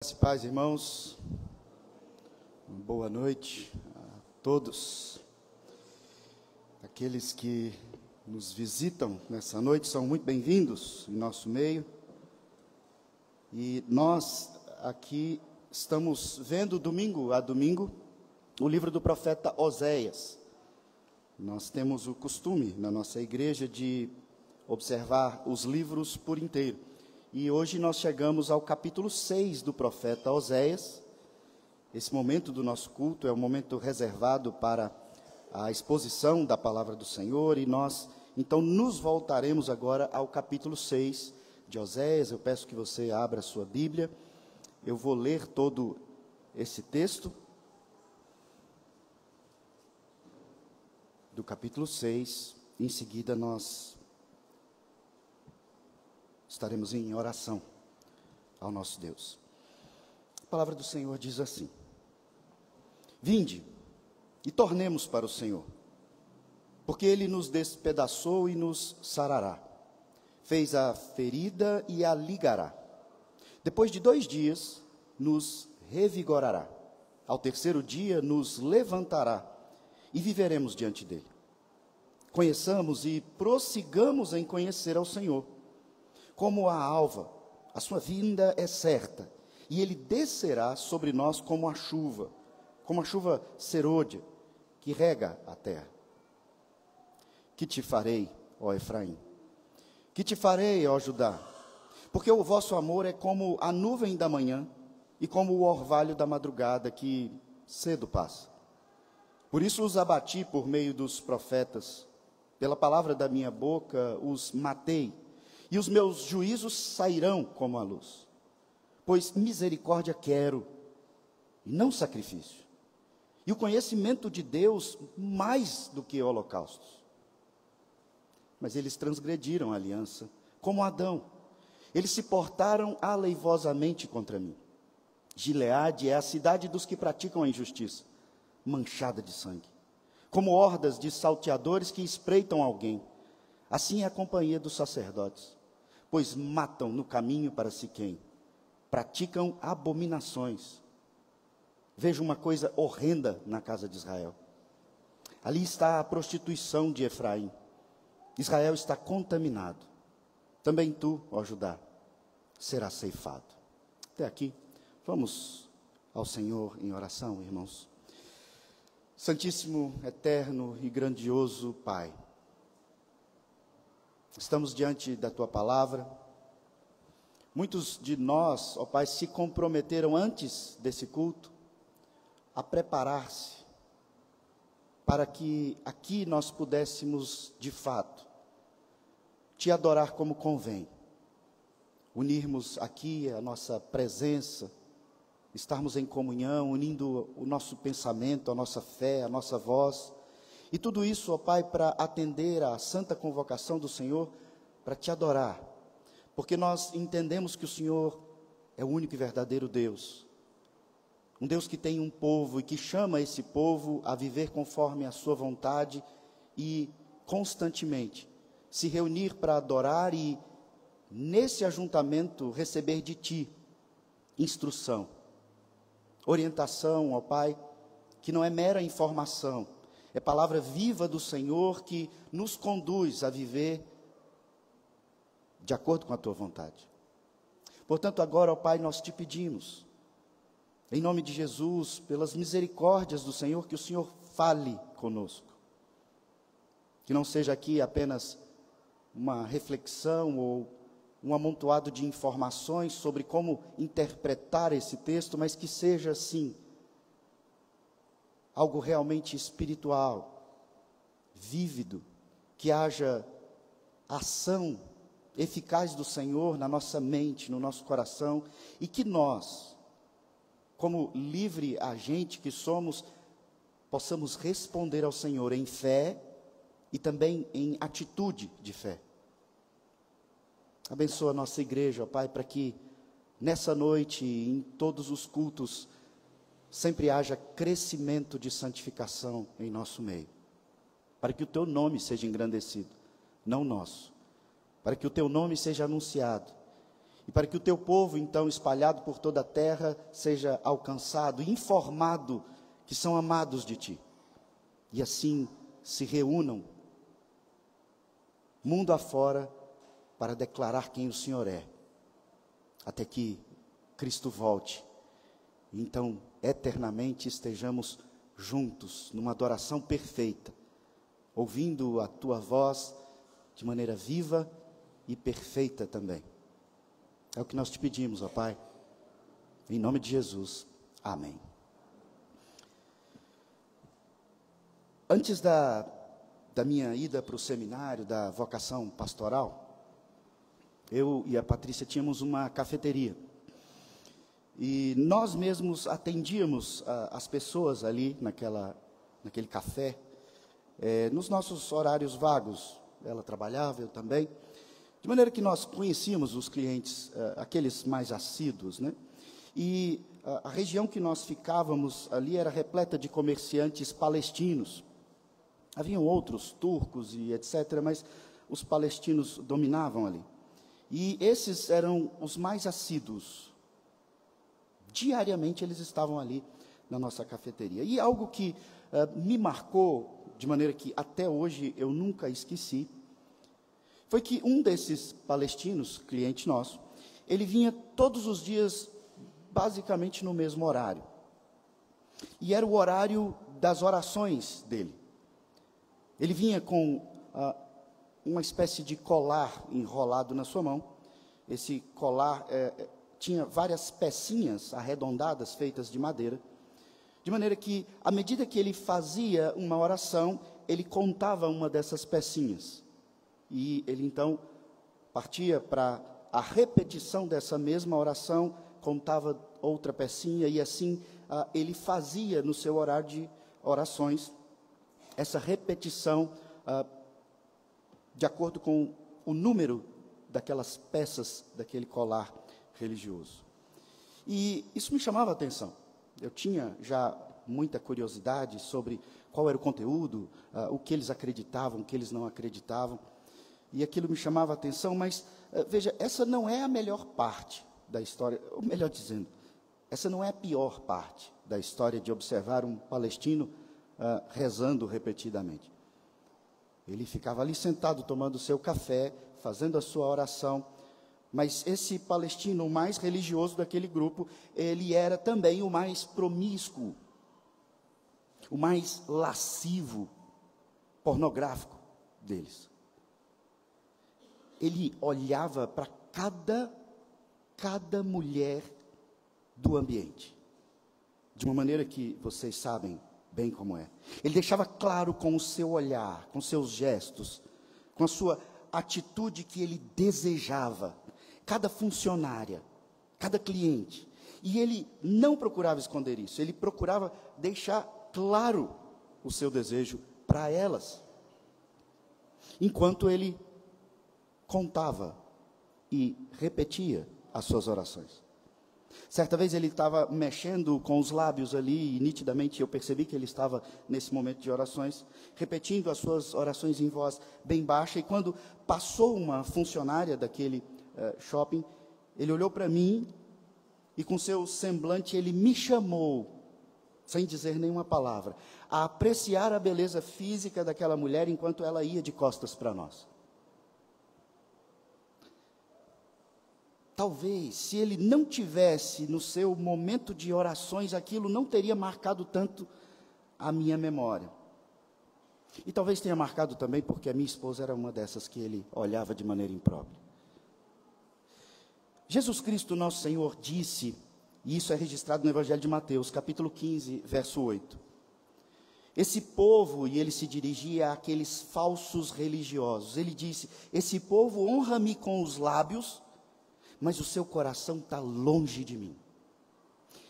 Graças e paz, irmãos. Boa noite a todos. Aqueles que nos visitam nessa noite são muito bem-vindos em nosso meio. E nós aqui estamos vendo domingo a domingo o livro do profeta Oséias. Nós temos o costume na nossa igreja de observar os livros por inteiro. E hoje nós chegamos ao capítulo 6 do profeta Oséias. Esse momento do nosso culto é um momento reservado para a exposição da palavra do Senhor, e nós, então, nos voltaremos agora ao capítulo 6 de Oséias. Eu peço que você abra a sua Bíblia. Eu vou ler todo esse texto do capítulo 6, em seguida nós estaremos em oração ao nosso Deus. A palavra do Senhor diz assim: Vinde e tornemos para o Senhor, porque Ele nos despedaçou e nos sarará, fez a ferida e a ligará. Depois de 2 dias nos revigorará, ao terceiro dia nos levantará e viveremos diante dele. Conheçamos e prossigamos em conhecer ao Senhor. Como a alva, a sua vinda é certa, e ele descerá sobre nós como a chuva serôdia, que rega a terra. Que te farei, ó Efraim? Que te farei, ó Judá? Porque o vosso amor é como a nuvem da manhã e como o orvalho da madrugada que cedo passa. Por isso os abati por meio dos profetas, pela palavra da minha boca os matei, e os meus juízos sairão como a luz. Pois misericórdia quero, e não sacrifício, e o conhecimento de Deus mais do que holocaustos. Mas eles transgrediram a aliança, como Adão. Eles se portaram aleivosamente contra mim. Gileade é a cidade dos que praticam a injustiça, manchada de sangue. Como hordas de salteadores que espreitam alguém, assim é a companhia dos sacerdotes. Pois matam no caminho para Siquém, praticam abominações. Vejo uma coisa horrenda na casa de Israel. Ali está a prostituição de Efraim. Israel está contaminado. Também tu, ó Judá, serás ceifado. Até aqui, vamos ao Senhor em oração, irmãos. Santíssimo, eterno e grandioso Pai, estamos diante da Tua palavra. Muitos de nós, ó Pai, se comprometeram antes desse culto a preparar-se para que aqui nós pudéssemos, de fato, Te adorar como convém. Unirmos aqui a nossa presença, estarmos em comunhão, unindo o nosso pensamento, a nossa fé, a nossa voz. E tudo isso, ó Pai, para atender à santa convocação do Senhor, para Te adorar. Porque nós entendemos que o Senhor é o único e verdadeiro Deus. Um Deus que tem um povo e que chama esse povo a viver conforme a sua vontade e constantemente se reunir para adorar e, nesse ajuntamento, receber de Ti instrução, orientação, ó Pai, que não é mera informação, é palavra viva do Senhor que nos conduz a viver de acordo com a Tua vontade. Portanto, agora, ó Pai, nós Te pedimos, em nome de Jesus, pelas misericórdias do Senhor, que o Senhor fale conosco. Que não seja aqui apenas uma reflexão ou um amontoado de informações sobre como interpretar esse texto, mas que seja, sim, algo realmente espiritual, vívido, que haja ação eficaz do Senhor na nossa mente, no nosso coração, e que nós, como livre agente que somos, possamos responder ao Senhor em fé e também em atitude de fé. Abençoa a nossa igreja, ó Pai, para que nessa noite e em todos os cultos sempre haja crescimento de santificação em nosso meio, para que o Teu nome seja engrandecido, não nosso, para que o Teu nome seja anunciado e para que o teu povo, então, espalhado por toda a terra, seja alcançado, informado que são amados de ti. E assim se reúnam, mundo afora, para declarar quem o Senhor é, até que Cristo volte. E então, eternamente, estejamos juntos, numa adoração perfeita, ouvindo a tua voz de maneira viva e perfeita também. É o que nós te pedimos, ó Pai, em nome de Jesus, amém. Antes da minha ida para o seminário da vocação pastoral, eu e a Patrícia tínhamos uma cafeteria, e nós mesmos atendíamos as pessoas ali naquele café, nos nossos horários vagos. Ela trabalhava, eu também, de maneira que nós conhecíamos os clientes, aqueles mais assíduos, né? E a região que nós ficávamos ali era repleta de comerciantes palestinos. Haviam outros turcos e etc., mas os palestinos dominavam ali. E esses eram os mais assíduos. Diariamente eles estavam ali na nossa cafeteria. E algo que me marcou, de maneira que até hoje eu nunca esqueci, foi que um desses palestinos, cliente nosso, ele vinha todos os dias, basicamente no mesmo horário. E era o horário das orações dele. Ele vinha com uma espécie de colar enrolado na sua mão. Esse colar tinha várias pecinhas arredondadas, feitas de madeira, de maneira que, à medida que ele fazia uma oração, ele contava uma dessas pecinhas. E ele, então, partia para a repetição dessa mesma oração, contava outra pecinha, e assim ele fazia no seu horário de orações essa repetição de acordo com o número daquelas peças daquele colar religioso. E isso me chamava a atenção. Eu tinha já muita curiosidade sobre qual era o conteúdo, o que eles acreditavam, o que eles não acreditavam, e aquilo me chamava a atenção, mas veja, essa não é a melhor parte da história, ou melhor dizendo, essa não é a pior parte da história de observar um palestino rezando repetidamente. Ele ficava ali sentado, tomando o seu café, fazendo a sua oração, mas esse palestino, o mais religioso daquele grupo, ele era também o mais promíscuo, o mais lascivo, pornográfico deles. Ele olhava para cada mulher do ambiente, de uma maneira que vocês sabem bem como é. Ele deixava claro com o seu olhar, com seus gestos, com a sua atitude que ele desejava cada funcionária, cada cliente. E ele não procurava esconder isso, ele procurava deixar claro o seu desejo para elas, enquanto ele contava e repetia as suas orações. Certa vez ele estava mexendo com os lábios ali, e nitidamente eu percebi que ele estava nesse momento de orações, repetindo as suas orações em voz bem baixa, e quando passou uma funcionária daquele shopping, ele olhou para mim, e com seu semblante ele me chamou, sem dizer nenhuma palavra, a apreciar a beleza física daquela mulher, enquanto ela ia de costas para nós. Talvez, se ele não tivesse no seu momento de orações, aquilo não teria marcado tanto a minha memória. E talvez tenha marcado também porque a minha esposa era uma dessas que ele olhava de maneira imprópria. Jesus Cristo, nosso Senhor, disse, e isso é registrado no Evangelho de Mateus, capítulo 15, verso 8. Esse povo, e ele se dirigia àqueles falsos religiosos, ele disse, esse povo honra-me com os lábios, mas o seu coração está longe de mim.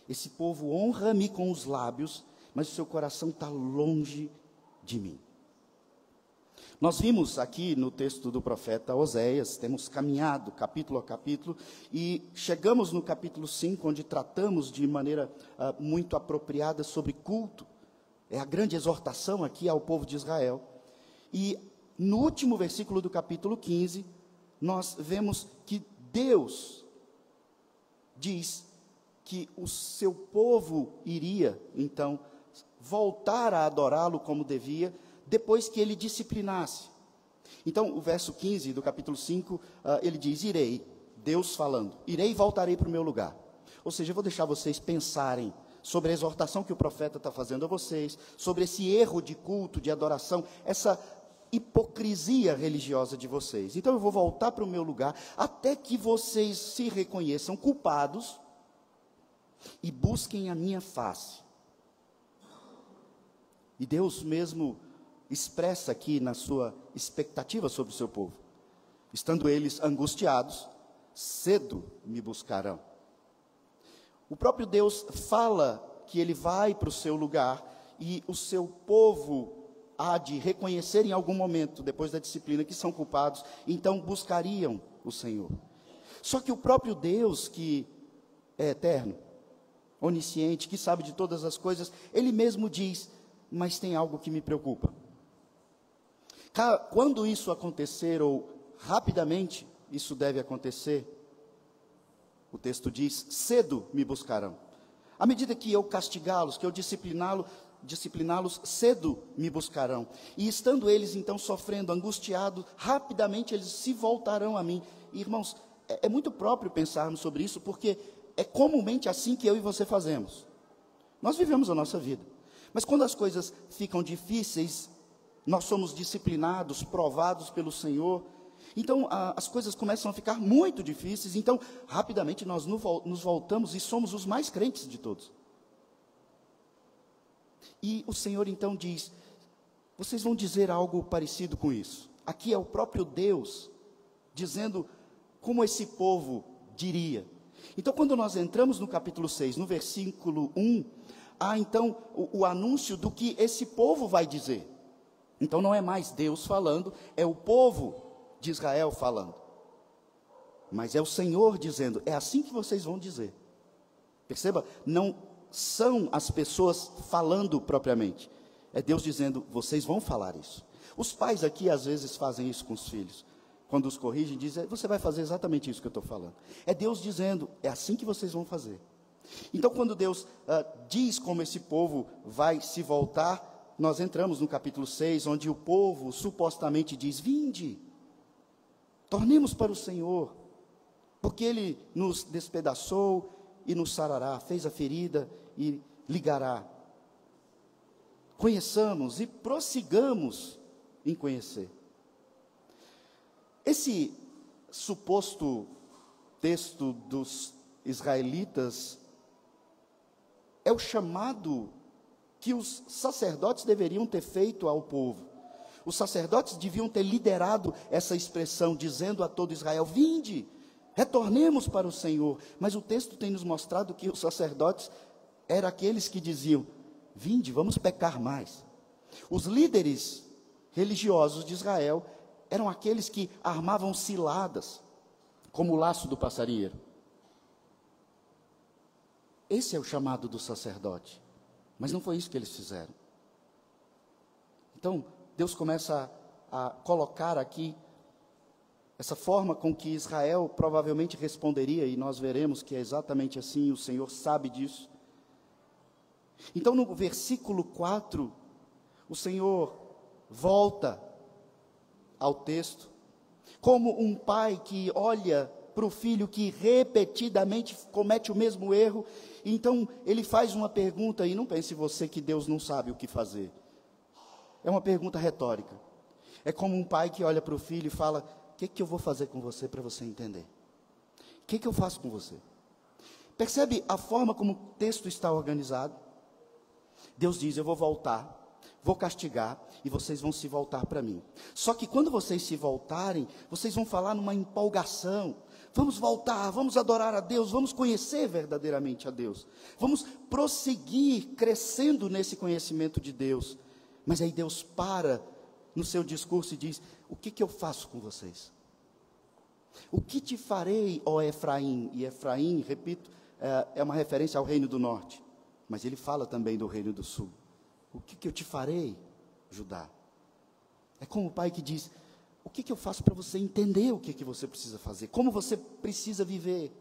Esse povo honra-me com os lábios, mas o seu coração está longe de mim. Nós vimos aqui no texto do profeta Oséias, temos caminhado capítulo a capítulo, e chegamos no capítulo 5, onde tratamos de maneira muito apropriada sobre culto. É a grande exortação aqui ao povo de Israel. E no último versículo do capítulo 15, nós vemos que Deus diz que o seu povo iria, então, voltar a adorá-lo como devia, depois que ele disciplinasse. Então, o verso 15 do capítulo 5, ele diz: irei, Deus falando, irei e voltarei para o meu lugar. Ou seja, eu vou deixar vocês pensarem sobre a exortação que o profeta está fazendo a vocês, sobre esse erro de culto, de adoração, essa hipocrisia religiosa de vocês. Então eu vou voltar para o meu lugar, até que vocês se reconheçam culpados e busquem a minha face. E Deus mesmo expressa aqui na sua expectativa sobre o seu povo: estando eles angustiados, cedo me buscarão. O próprio Deus fala que ele vai para o seu lugar e o seu povo há de reconhecer em algum momento, depois da disciplina, que são culpados, então buscariam o Senhor. Só que o próprio Deus, que é eterno, onisciente, que sabe de todas as coisas, ele mesmo diz: mas tem algo que me preocupa. Quando isso acontecer, ou rapidamente isso deve acontecer, o texto diz: cedo me buscarão. À medida que eu castigá-los, que eu discipliná-los, cedo me buscarão. E estando eles então sofrendo, angustiados, rapidamente eles se voltarão a mim. E, irmãos, é muito próprio pensarmos sobre isso, porque é comumente assim que eu e você fazemos. Nós vivemos a nossa vida. Mas quando as coisas ficam difíceis, nós somos disciplinados, provados pelo Senhor. Então, as coisas começam a ficar muito difíceis. Então, rapidamente nós nos voltamos e somos os mais crentes de todos. E o Senhor então diz: vocês vão dizer algo parecido com isso. Aqui é o próprio Deus dizendo como esse povo diria. Então, quando nós entramos no capítulo 6, no versículo 1, há então o anúncio do que esse povo vai dizer. Então não é mais Deus falando, é o povo de Israel falando. Mas é o Senhor dizendo: é assim que vocês vão dizer. Perceba, não são as pessoas falando propriamente. É Deus dizendo: vocês vão falar isso. Os pais aqui às vezes fazem isso com os filhos. Quando os corrigem, dizem: você vai fazer exatamente isso que eu estou falando. É Deus dizendo: é assim que vocês vão fazer. Então, quando Deus diz como esse povo vai se voltar, nós entramos no capítulo 6, onde o povo supostamente diz: vinde, tornemos para o Senhor, porque Ele nos despedaçou e nos sarará, fez a ferida e ligará. Conheçamos e prossigamos em conhecer. Esse suposto texto dos israelitas é o chamado que os sacerdotes deveriam ter feito ao povo. Os sacerdotes deviam ter liderado essa expressão, dizendo a todo Israel: vinde, retornemos para o Senhor. Mas o texto tem nos mostrado que os sacerdotes eram aqueles que diziam: vinde, vamos pecar mais. Os líderes religiosos de Israel eram aqueles que armavam ciladas, como o laço do passarinheiro. Esse é o chamado do sacerdote. Mas não foi isso que eles fizeram. Então, Deus começa a colocar aqui essa forma com que Israel provavelmente responderia, e nós veremos que é exatamente assim, o Senhor sabe disso. Então, no versículo 4, o Senhor volta ao texto, como um pai que olha para o filho que repetidamente comete o mesmo erro. Então ele faz uma pergunta, e não pense você que Deus não sabe o que fazer. É uma pergunta retórica. É como um pai que olha para o filho e fala: o que eu vou fazer com você para você entender? O que eu faço com você? Percebe a forma como o texto está organizado? Deus diz: eu vou voltar, vou castigar, e vocês vão se voltar para mim. Só que quando vocês se voltarem, vocês vão falar numa empolgação: vamos voltar, vamos adorar a Deus, vamos conhecer verdadeiramente a Deus, vamos prosseguir crescendo nesse conhecimento de Deus. Mas aí Deus para no seu discurso e diz: o que eu faço com vocês? O que te farei, ó Efraim? E Efraim, repito, é uma referência ao reino do norte, mas ele fala também do reino do sul. O que eu te farei, Judá? É como o pai que diz: o que eu faço para você entender o que você precisa fazer? Como você precisa viver?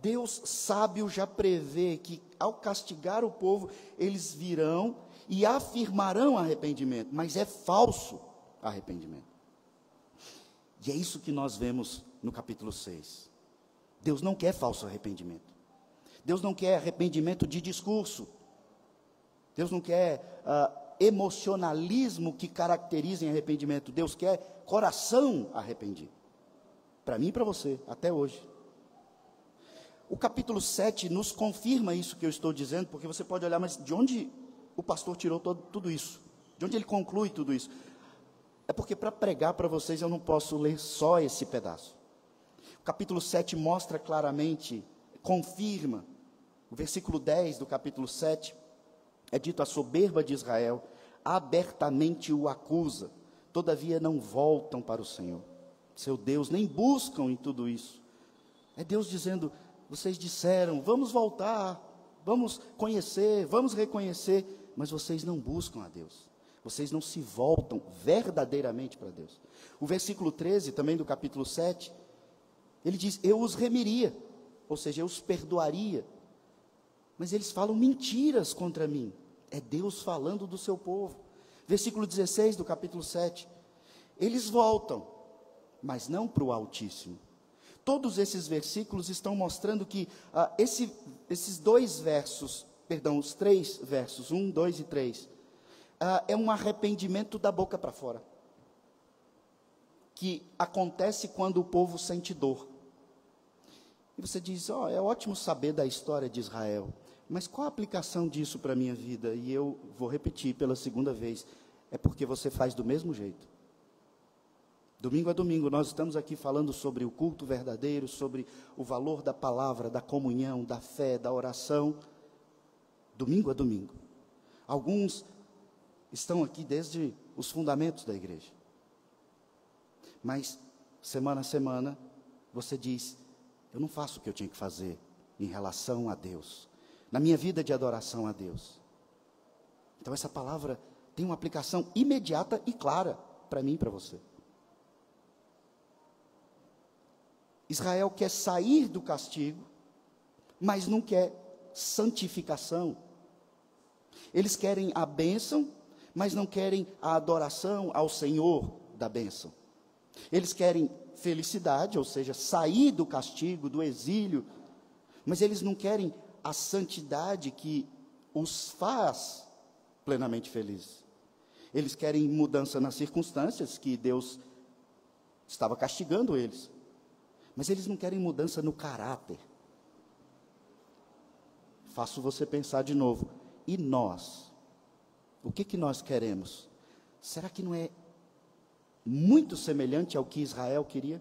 Deus sábio já prevê que ao castigar o povo, eles virão e afirmarão arrependimento, mas é falso arrependimento. E é isso que nós vemos no capítulo 6. Deus não quer falso arrependimento. Deus não quer arrependimento de discurso. Deus não quer emocionalismo que caracteriza em arrependimento. Deus quer coração arrependido. Para mim e para você, até hoje. O capítulo 7 nos confirma isso que eu estou dizendo, porque você pode olhar, mas de onde o pastor tirou tudo isso? De onde ele conclui tudo isso? É porque para pregar para vocês eu não posso ler só esse pedaço. O capítulo 7 mostra claramente, confirma, o versículo 10 do capítulo 7, é dito: a soberba de Israel abertamente o acusa, todavia não voltam para o Senhor, seu Deus, nem buscam em tudo isso. É Deus dizendo: vocês disseram, vamos voltar, vamos conhecer, vamos reconhecer, mas vocês não buscam a Deus, vocês não se voltam verdadeiramente para Deus. O versículo 13, também do capítulo 7, ele diz: eu os remiria, ou seja, eu os perdoaria, mas eles falam mentiras contra mim. É Deus falando do seu povo. Versículo 16 do capítulo 7, eles voltam, mas não para o Altíssimo. Todos esses versículos estão mostrando que esses dois versos, perdão, os 3 versos, 1, 2 e 3, é um arrependimento da boca para fora, que acontece quando o povo sente dor. E você diz: é ótimo saber da história de Israel, mas qual a aplicação disso para a minha vida? E eu vou repetir pela segunda vez: é porque você faz do mesmo jeito. Domingo a domingo nós estamos aqui falando sobre o culto verdadeiro, sobre o valor da palavra, da comunhão, da fé, da oração. Domingo a domingo. Alguns estão aqui desde os fundamentos da igreja. Mas, semana a semana, você diz: eu não faço o que eu tinha que fazer em relação a Deus, na minha vida de adoração a Deus. Então essa palavra tem uma aplicação imediata e clara para mim e para você. Israel quer sair do castigo, mas não quer santificação. Eles querem a bênção, mas não querem a adoração ao Senhor da bênção. Eles querem felicidade, ou seja, sair do castigo, do exílio, mas eles não querem a santidade que os faz plenamente felizes. Eles querem mudança nas circunstâncias, que Deus estava castigando eles, mas eles não querem mudança no caráter. Faço você pensar de novo: e nós? O que nós queremos? Será que não é muito semelhante ao que Israel queria?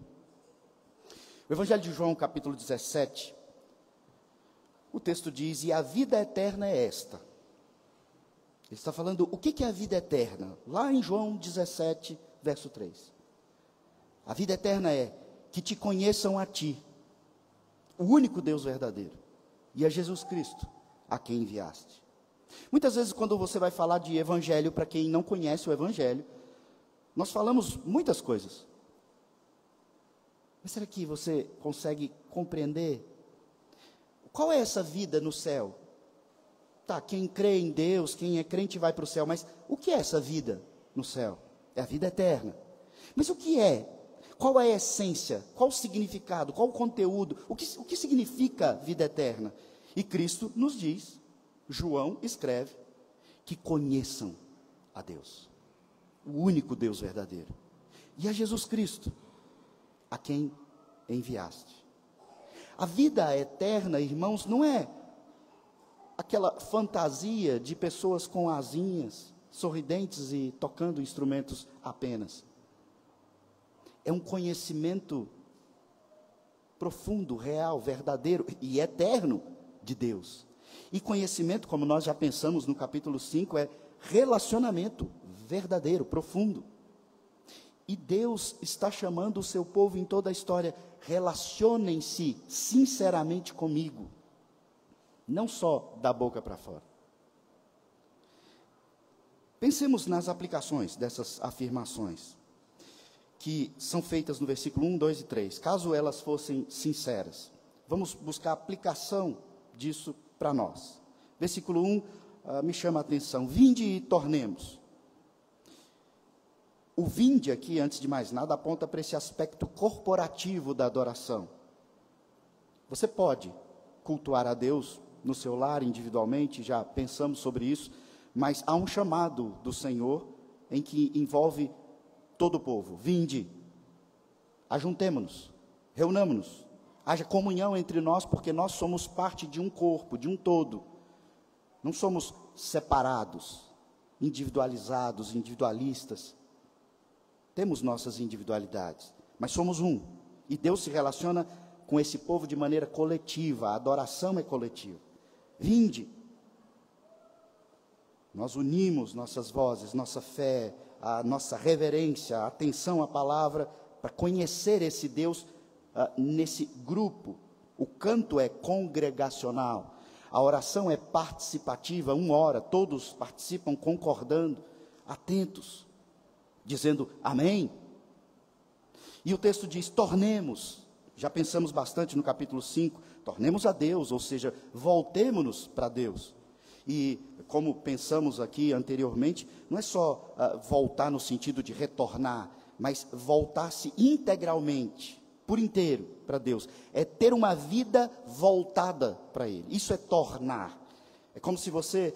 O Evangelho de João, capítulo 17, o texto diz: e a vida eterna é esta. Ele está falando o que é a vida eterna, lá em João 17, verso 3. A vida eterna é que te conheçam a ti, o único Deus verdadeiro, e a Jesus Cristo, a quem enviaste. Muitas vezes, quando você vai falar de evangelho, para quem não conhece o evangelho, nós falamos muitas coisas. Mas será que você consegue compreender? Qual é essa vida no céu? Tá, quem crê em Deus, quem é crente vai para o céu, mas o que é essa vida no céu? É a vida eterna. Mas o que é? Qual é a essência? Qual o significado? Qual o conteúdo? O que significa vida eterna? E Cristo nos diz, João escreve, que conheçam a Deus, o único Deus verdadeiro, e a Jesus Cristo, a quem enviaste. A vida eterna, irmãos, não é aquela fantasia de pessoas com asinhas, sorridentes e tocando instrumentos apenas. É um conhecimento profundo, real, verdadeiro e eterno de Deus. E conhecimento, como nós já pensamos no capítulo 5, é relacionamento verdadeiro, profundo. E Deus está chamando o seu povo em toda a história: relacionem-se sinceramente comigo, não só da boca para fora. Pensemos nas aplicações dessas afirmações, que são feitas no versículo 1, 2 e 3, caso elas fossem sinceras. vamos buscar a aplicação disso para nós. Versículo 1 me chama a atenção. Vinde e tornemos. O vinde aqui, antes de mais nada, aponta para esse aspecto corporativo da adoração. Você pode cultuar a Deus no seu lar, individualmente, já pensamos sobre isso, mas há um chamado do Senhor em que envolve todo o povo. Vinde, ajuntemo-nos, reunamo-nos, haja comunhão entre nós, porque nós somos parte de um corpo, de um todo. Não somos separados, individualizados, individualistas. Temos nossas individualidades, mas somos um. E Deus se relaciona com esse povo de maneira coletiva, a adoração é coletiva. Vinde. Nós unimos nossas vozes, nossa fé, a nossa reverência, a atenção à palavra, para conhecer esse Deus nesse grupo. O canto é congregacional, a oração é participativa, uma hora, todos participam concordando, atentos, dizendo amém. E o texto diz, tornemos, já pensamos bastante no capítulo 5, tornemos a Deus, ou seja, voltemo-nos para Deus. E como pensamos aqui anteriormente, não é só voltar no sentido de retornar, mas voltar-se integralmente, por inteiro, para Deus. É ter uma vida voltada para Ele. Isso é tornar. É como se você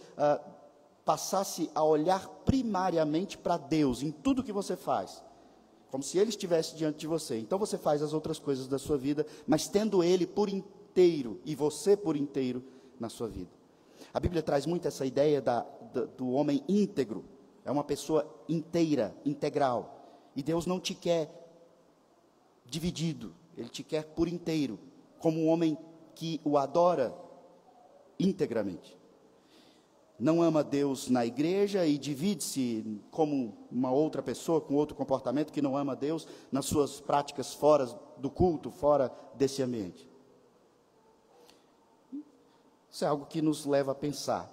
passasse a olhar primariamente para Deus em tudo que você faz. Como se Ele estivesse diante de você. Então você faz as outras coisas da sua vida, mas tendo Ele por inteiro e você por inteiro na sua vida. A Bíblia traz muito essa ideia do homem íntegro. É uma pessoa inteira, integral. E Deus não te quer dividido, Ele te quer por inteiro, como um homem que o adora integramente. Não ama Deus na igreja e divide-se como uma outra pessoa, com outro comportamento que não ama Deus, nas suas práticas fora do culto, fora desse ambiente. Isso é algo que nos leva a pensar.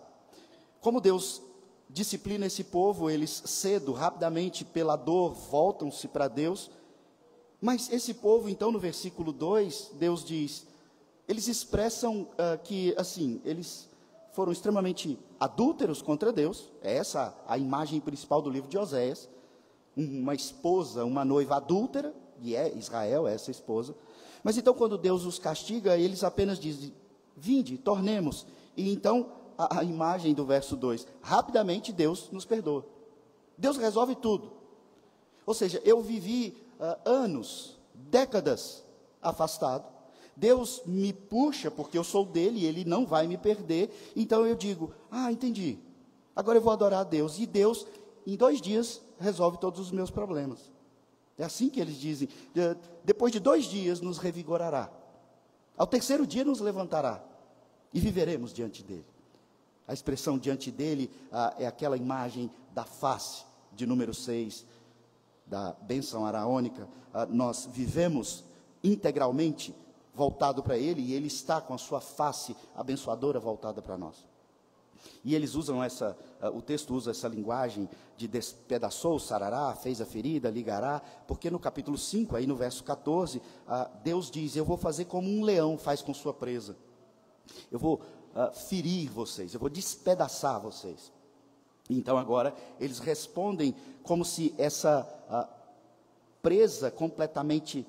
Como Deus disciplina esse povo, eles cedo, rapidamente, pela dor, voltam-se para Deus. Mas esse povo, então, no versículo 2, Deus diz, eles expressam que, assim, eles foram extremamente adúlteros contra Deus. É essa a imagem principal do livro de Oséias. Uma esposa, uma noiva adúltera, e é Israel, é essa esposa. Mas então, quando Deus os castiga, eles apenas dizem, vinde, tornemos. E então, a imagem do verso 2, rapidamente Deus nos perdoa. Deus resolve tudo. Ou seja, eu vivi anos, décadas afastado. Deus me puxa porque eu sou dele e ele não vai me perder. Então eu digo, entendi. Agora eu vou adorar a Deus. E Deus, em 2 dias, resolve todos os meus problemas. É assim que eles dizem. Depois de 2 dias nos revigorará. Ao 3º dia nos levantará. E viveremos diante dele. A expressão diante dele é aquela imagem da face de número 6, da bênção araônica. Nós vivemos integralmente voltado para ele, e ele está com a sua face abençoadora voltada para nós. E eles usam o texto usa essa linguagem de despedaçou, sarará, fez a ferida, ligará, porque no capítulo 5, aí no verso 14, Deus diz, eu vou fazer como um leão faz com sua presa. Eu vou ferir vocês, eu vou despedaçar vocês. Então agora eles respondem como se essa presa completamente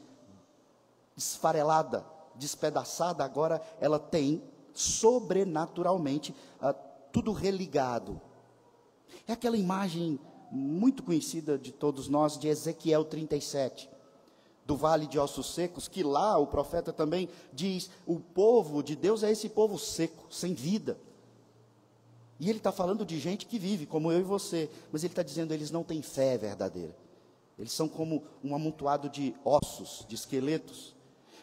esfarelada, despedaçada, agora ela tem sobrenaturalmente tudo religado. É aquela imagem muito conhecida de todos nós de Ezequiel 37, do vale de ossos secos, que lá o profeta também diz, o povo de Deus é esse povo seco, sem vida. E ele está falando de gente que vive, como eu e você, mas ele está dizendo, eles não têm fé verdadeira. Eles são como um amontoado de ossos, de esqueletos.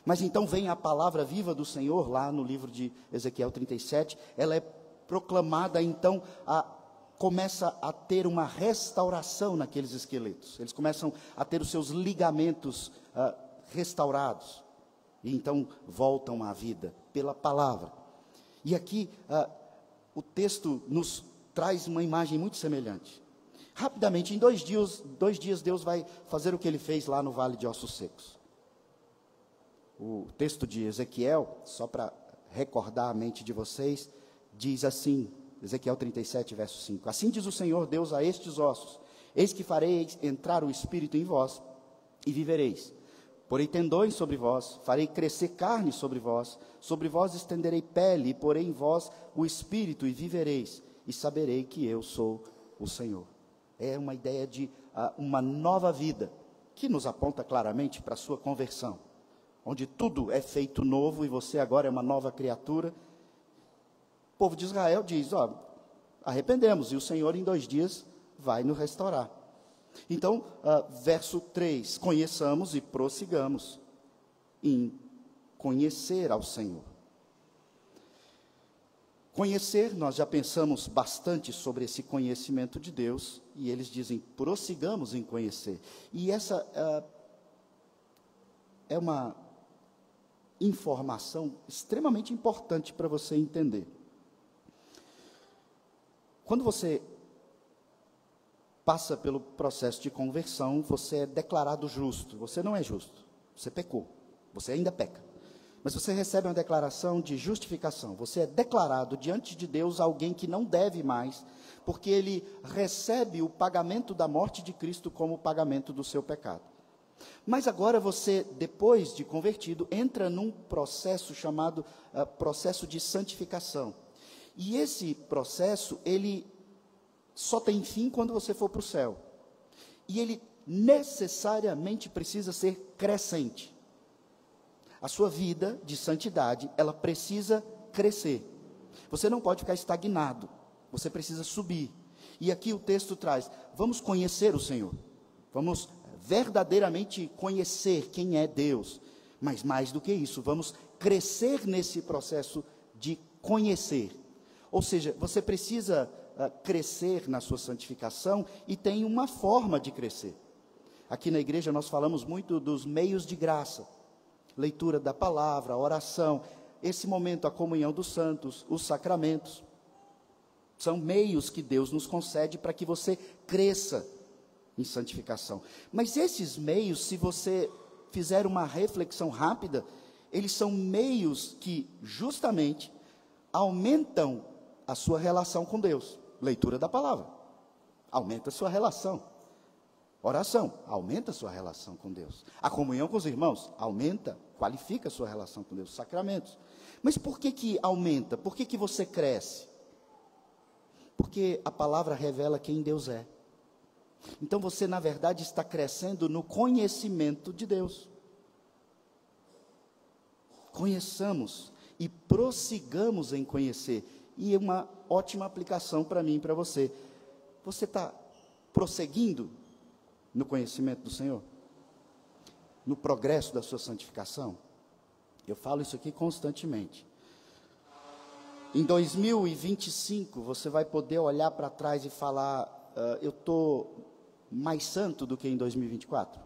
Mas então vem a palavra viva do Senhor, lá no livro de Ezequiel 37, ela é proclamada, então, começa a ter uma restauração naqueles esqueletos. Eles começam a ter os seus ligamentos restaurados. E então voltam à vida pela palavra. E aqui o texto nos traz uma imagem muito semelhante. Rapidamente, em 2 dias, Deus vai fazer o que ele fez lá no vale de ossos secos. O texto de Ezequiel, só para recordar a mente de vocês, diz assim, Ezequiel 37, verso 5: Assim diz o Senhor Deus a estes ossos: Eis que farei entrar o Espírito em vós, e vivereis. Porei tendões sobre vós, farei crescer carne sobre vós estenderei pele, e porei em vós o Espírito, e vivereis, e saberei que eu sou o Senhor. É uma ideia de uma nova vida, que nos aponta claramente para a sua conversão, onde tudo é feito novo, e você agora é uma nova criatura. O povo de Israel diz, arrependemos, e o Senhor em 2 dias vai nos restaurar. Então, verso 3, conheçamos e prossigamos em conhecer ao Senhor. Conhecer, nós já pensamos bastante sobre esse conhecimento de Deus, e eles dizem, prossigamos em conhecer. E essa é uma informação extremamente importante para você entender. Quando você passa pelo processo de conversão, você é declarado justo. Você não é justo, você pecou, você ainda peca. Mas você recebe uma declaração de justificação. Você é declarado diante de Deus alguém que não deve mais, porque ele recebe o pagamento da morte de Cristo como o pagamento do seu pecado. Mas agora você, depois de convertido, entra num processo chamado processo de santificação. E esse processo, ele só tem fim quando você for para o céu. E ele necessariamente precisa ser crescente. A sua vida de santidade, ela precisa crescer. Você não pode ficar estagnado. Você precisa subir. E aqui o texto traz, vamos conhecer o Senhor. Vamos verdadeiramente conhecer quem é Deus. Mas mais do que isso, vamos crescer nesse processo de conhecer. Ou seja, você precisa crescer na sua santificação, e tem uma forma de crescer. Aqui na igreja nós falamos muito dos meios de graça, leitura da palavra, oração, esse momento, a comunhão dos santos, os sacramentos, são meios que Deus nos concede para que você cresça em santificação. Mas esses meios, se você fizer uma reflexão rápida, eles são meios que justamente aumentam a sua relação com Deus. Leitura da palavra, aumenta a sua relação. Oração, aumenta a sua relação com Deus. A comunhão com os irmãos, aumenta, qualifica a sua relação com Deus. Sacramentos. Mas por que aumenta? Por que você cresce? Porque a palavra revela quem Deus é. Então você, na verdade, está crescendo no conhecimento de Deus. Conheçamos e prossigamos em conhecer. E uma ótima aplicação para mim e para você. Você está prosseguindo no conhecimento do Senhor? No progresso da sua santificação? Eu falo isso aqui constantemente. Em 2025, você vai poder olhar para trás e falar, eu estou mais santo do que em 2024?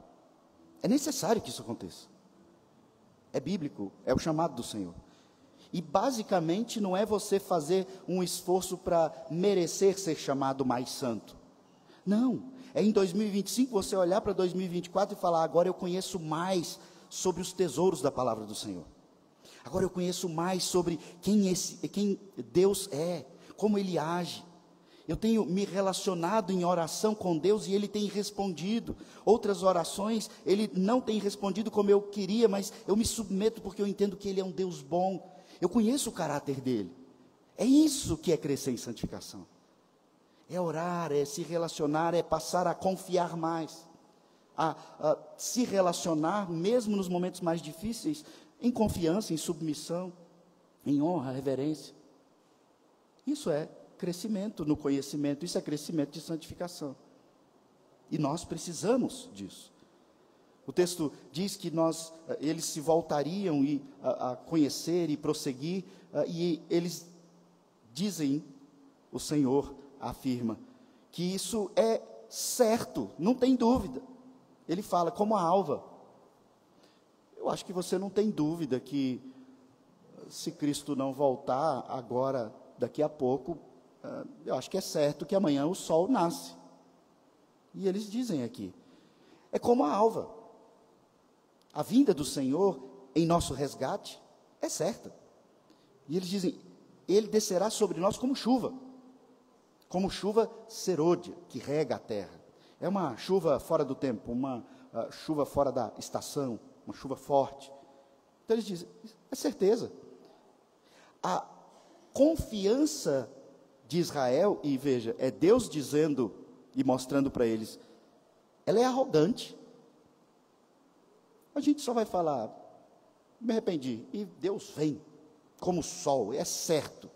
É necessário que isso aconteça. É bíblico, é o chamado do Senhor. E basicamente não é você fazer um esforço para merecer ser chamado mais santo. Não, é em 2025 você olhar para 2024 e falar, agora eu conheço mais sobre os tesouros da palavra do Senhor. Agora eu conheço mais sobre quem Deus é, como Ele age. Eu tenho me relacionado em oração com Deus e Ele tem respondido. Outras orações Ele não tem respondido como eu queria, mas eu me submeto porque eu entendo que Ele é um Deus bom. Eu conheço o caráter dele. É isso que é crescer em santificação. É orar, é se relacionar, é passar a confiar mais. A se relacionar, mesmo nos momentos mais difíceis, em confiança, em submissão, em honra, reverência. Isso é crescimento no conhecimento, isso é crescimento de santificação. E nós precisamos disso. O texto diz que eles se voltariam a conhecer e prosseguir, e eles dizem, o Senhor afirma, que isso é certo, não tem dúvida. Ele fala, como a alva. Eu acho que você não tem dúvida que, se Cristo não voltar agora, daqui a pouco, eu acho que é certo que amanhã o sol nasce. E eles dizem aqui, é como a alva. A vinda do Senhor em nosso resgate é certa. E eles dizem, ele descerá sobre nós como chuva serôdia, que rega a terra. É uma chuva fora do tempo, uma chuva fora da estação, uma chuva forte. Então eles dizem, é certeza. A confiança de Israel, e veja, é Deus dizendo e mostrando para eles, ela é arrogante. A gente só vai falar, me arrependi, e Deus vem como o sol, é certo.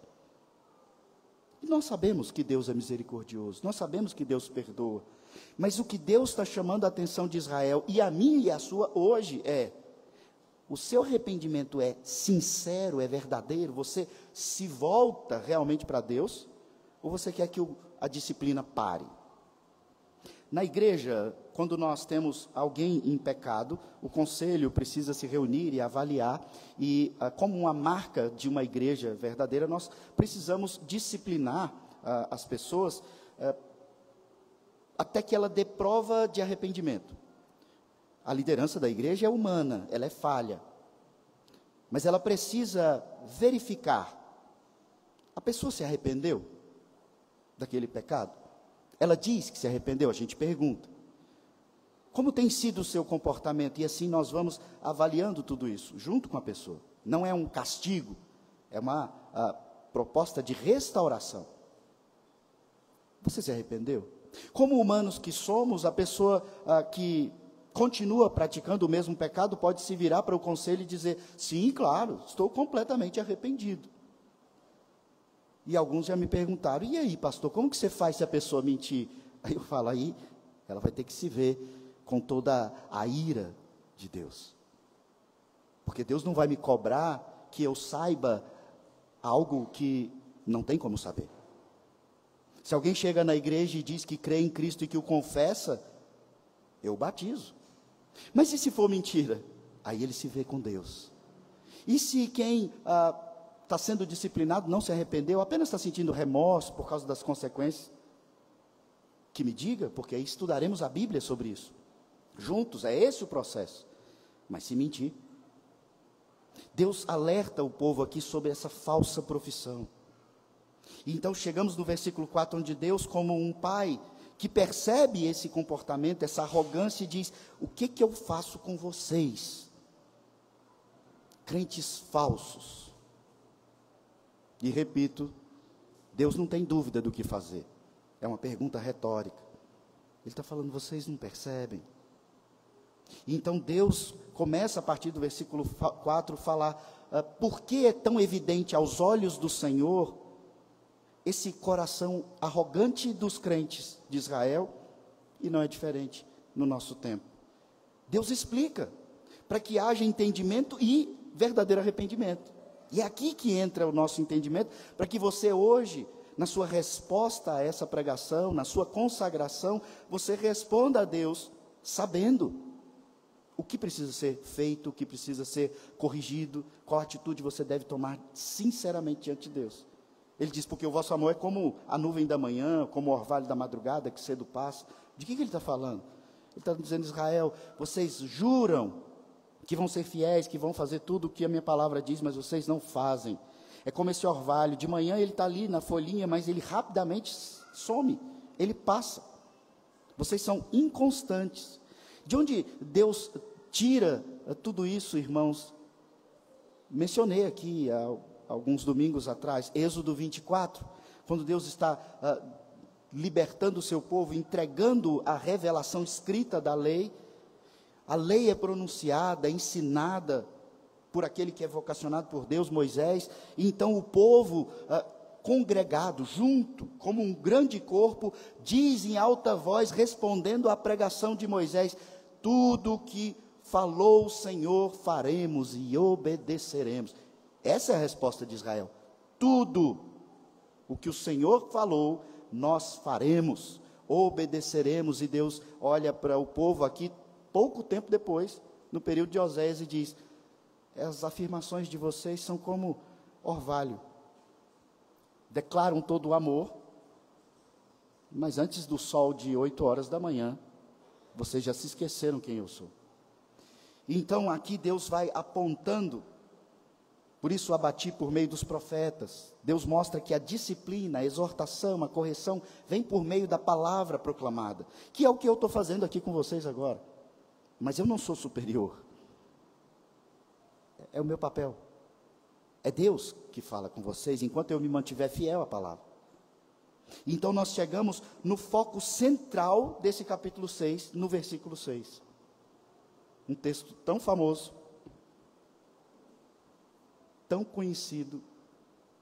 E nós sabemos que Deus é misericordioso, nós sabemos que Deus perdoa, mas o que Deus está chamando a atenção de Israel, e a minha e a sua hoje é, o seu arrependimento é sincero, é verdadeiro, você se volta realmente para Deus, ou você quer que a disciplina pare? Na igreja, quando nós temos alguém em pecado, o conselho precisa se reunir e avaliar, e como uma marca de uma igreja verdadeira, nós precisamos disciplinar as pessoas até que ela dê prova de arrependimento. A liderança da igreja é humana, ela é falha, mas ela precisa verificar, a pessoa se arrependeu daquele pecado? Ela diz que se arrependeu, a gente pergunta. Como tem sido o seu comportamento? E assim nós vamos avaliando tudo isso, junto com a pessoa. Não é um castigo, é uma proposta de restauração. Você se arrependeu? Como humanos que somos, a pessoa que continua praticando o mesmo pecado pode se virar para o conselho e dizer, sim, claro, estou completamente arrependido. E alguns já me perguntaram, e aí, pastor, como que você faz se a pessoa mentir? Aí eu falo, aí ela vai ter que se ver com toda a ira de Deus. Porque Deus não vai me cobrar que eu saiba algo que não tem como saber. Se alguém chega na igreja e diz que crê em Cristo e que o confessa, eu batizo. Mas e se for mentira? Aí ele se vê com Deus. E se quem está sendo disciplinado não se arrependeu, apenas está sentindo remorso por causa das consequências? Que me diga, porque aí estudaremos a Bíblia sobre isso. Juntos, é esse o processo. Mas se mentir, Deus alerta o povo aqui sobre essa falsa profissão. E então chegamos no versículo 4, onde Deus, como um pai que percebe esse comportamento, essa arrogância, e diz, o que eu faço com vocês? Crentes falsos. E repito, Deus não tem dúvida do que fazer. É uma pergunta retórica. Ele está falando, vocês não percebem? E então Deus começa a partir do versículo 4 a falar, por que é tão evidente aos olhos do Senhor esse coração arrogante dos crentes de Israel, e não é diferente no nosso tempo. Deus explica, para que haja entendimento e verdadeiro arrependimento. E é aqui que entra o nosso entendimento, para que você hoje, na sua resposta a essa pregação, na sua consagração, você responda a Deus, sabendo o que precisa ser feito, o que precisa ser corrigido, qual atitude você deve tomar sinceramente diante de Deus. Ele diz, porque o vosso amor é como a nuvem da manhã, como o orvalho da madrugada, que cedo passa. De que ele está falando? Ele está dizendo, Israel, vocês juram que vão ser fiéis, que vão fazer tudo o que a minha palavra diz, mas vocês não fazem. É como esse orvalho, de manhã ele está ali na folhinha, mas ele rapidamente some, ele passa. Vocês são inconstantes. De onde Deus tira tudo isso, irmãos? Mencionei aqui alguns domingos atrás, Êxodo 24, quando Deus está libertando o seu povo, entregando a revelação escrita da lei. A lei é pronunciada, ensinada por aquele que é vocacionado por Deus, Moisés, e então o povo congregado, junto, como um grande corpo, diz em alta voz, respondendo à pregação de Moisés, tudo o que falou o Senhor faremos e obedeceremos. Essa é a resposta de Israel. Tudo o que o Senhor falou, nós faremos, obedeceremos. E Deus olha para o povo aqui, pouco tempo depois, no período de Oséias, e diz, as afirmações de vocês são como orvalho. Declaram todo o amor, mas antes do sol de 8 horas da manhã, vocês já se esqueceram quem eu sou. Então aqui Deus vai apontando, por isso abati por meio dos profetas. Deus mostra que a disciplina, a exortação, a correção, vem por meio da palavra proclamada, que é o que eu estou fazendo aqui com vocês agora. Mas eu não sou superior, é o meu papel, é Deus que fala com vocês, enquanto eu me mantiver fiel à palavra. Então nós chegamos no foco central desse capítulo 6, no versículo 6. Um texto tão famoso, tão conhecido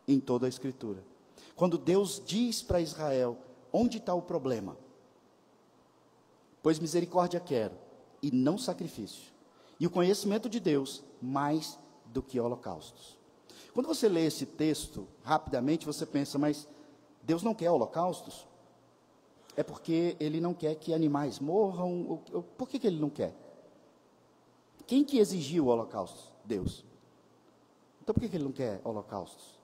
em toda a Escritura. Quando Deus diz para Israel, onde está o problema? Pois misericórdia quero, e não sacrifício. E o conhecimento de Deus, mais do que holocaustos. Quando você lê esse texto, rapidamente você pensa, mas Deus não quer holocaustos? É porque Ele não quer que animais morram? Por que Ele não quer? Quem que exigiu o holocausto? Deus. Então por que Ele não quer holocaustos?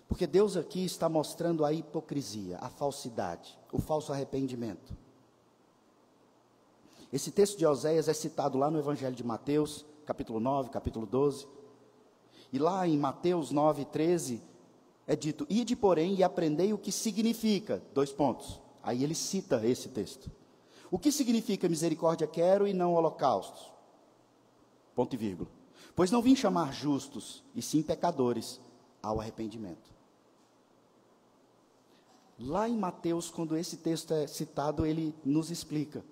Porque Deus aqui está mostrando a hipocrisia, a falsidade, o falso arrependimento. Esse texto de Oséias é citado lá no Evangelho de Mateus, capítulo 9, capítulo 12. E lá em Mateus 9, 13, é dito, ide porém e aprendei o que significa, 2 pontos. Aí ele cita esse texto. O que significa misericórdia quero e não holocaustos? Ponto e vírgula. Pois não vim chamar justos, e sim pecadores, ao arrependimento. Lá em Mateus, quando esse texto é citado, ele nos explica.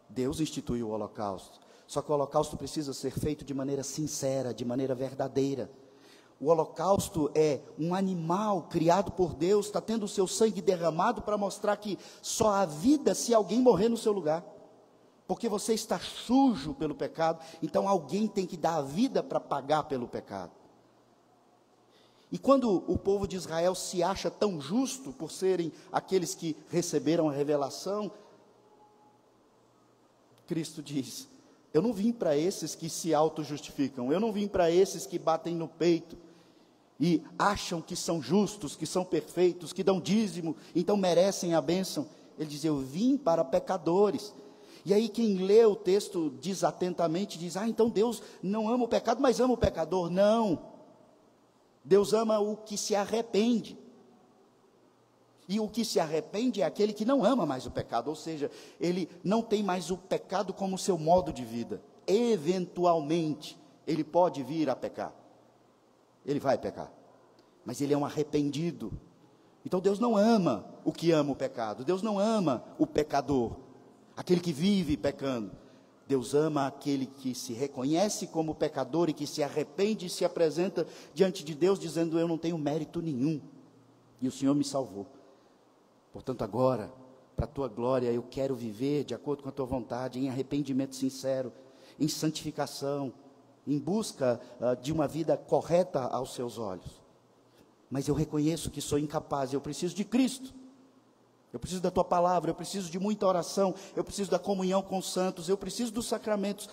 Deus instituiu o holocausto, só que o holocausto precisa ser feito de maneira sincera, de maneira verdadeira. O holocausto é um animal criado por Deus, está tendo o seu sangue derramado para mostrar que só há vida se alguém morrer no seu lugar. Porque você está sujo pelo pecado, então alguém tem que dar a vida para pagar pelo pecado. E quando o povo de Israel se acha tão justo por serem aqueles que receberam a revelação, Cristo diz, eu não vim para esses que se auto-justificam, eu não vim para esses que batem no peito e acham que são justos, que são perfeitos, que dão dízimo, então merecem a bênção. Ele diz, eu vim para pecadores. E aí quem lê o texto desatentamente diz, então Deus não ama o pecado, mas ama o pecador. Não, Deus ama o que se arrepende. E o que se arrepende é aquele que não ama mais o pecado, ou seja, ele não tem mais o pecado como seu modo de vida. Eventualmente, ele pode vir a pecar. Ele vai pecar, mas ele é um arrependido. Então Deus não ama o que ama o pecado, Deus não ama o pecador, aquele que vive pecando. Deus ama aquele que se reconhece como pecador e que se arrepende e se apresenta diante de Deus dizendo, eu não tenho mérito nenhum, e o Senhor me salvou. Portanto agora, para a tua glória, eu quero viver de acordo com a tua vontade, em arrependimento sincero, em santificação, em busca de uma vida correta aos seus olhos. Mas eu reconheço que sou incapaz, eu preciso de Cristo, eu preciso da tua palavra, eu preciso de muita oração, eu preciso da comunhão com os santos, eu preciso dos sacramentos.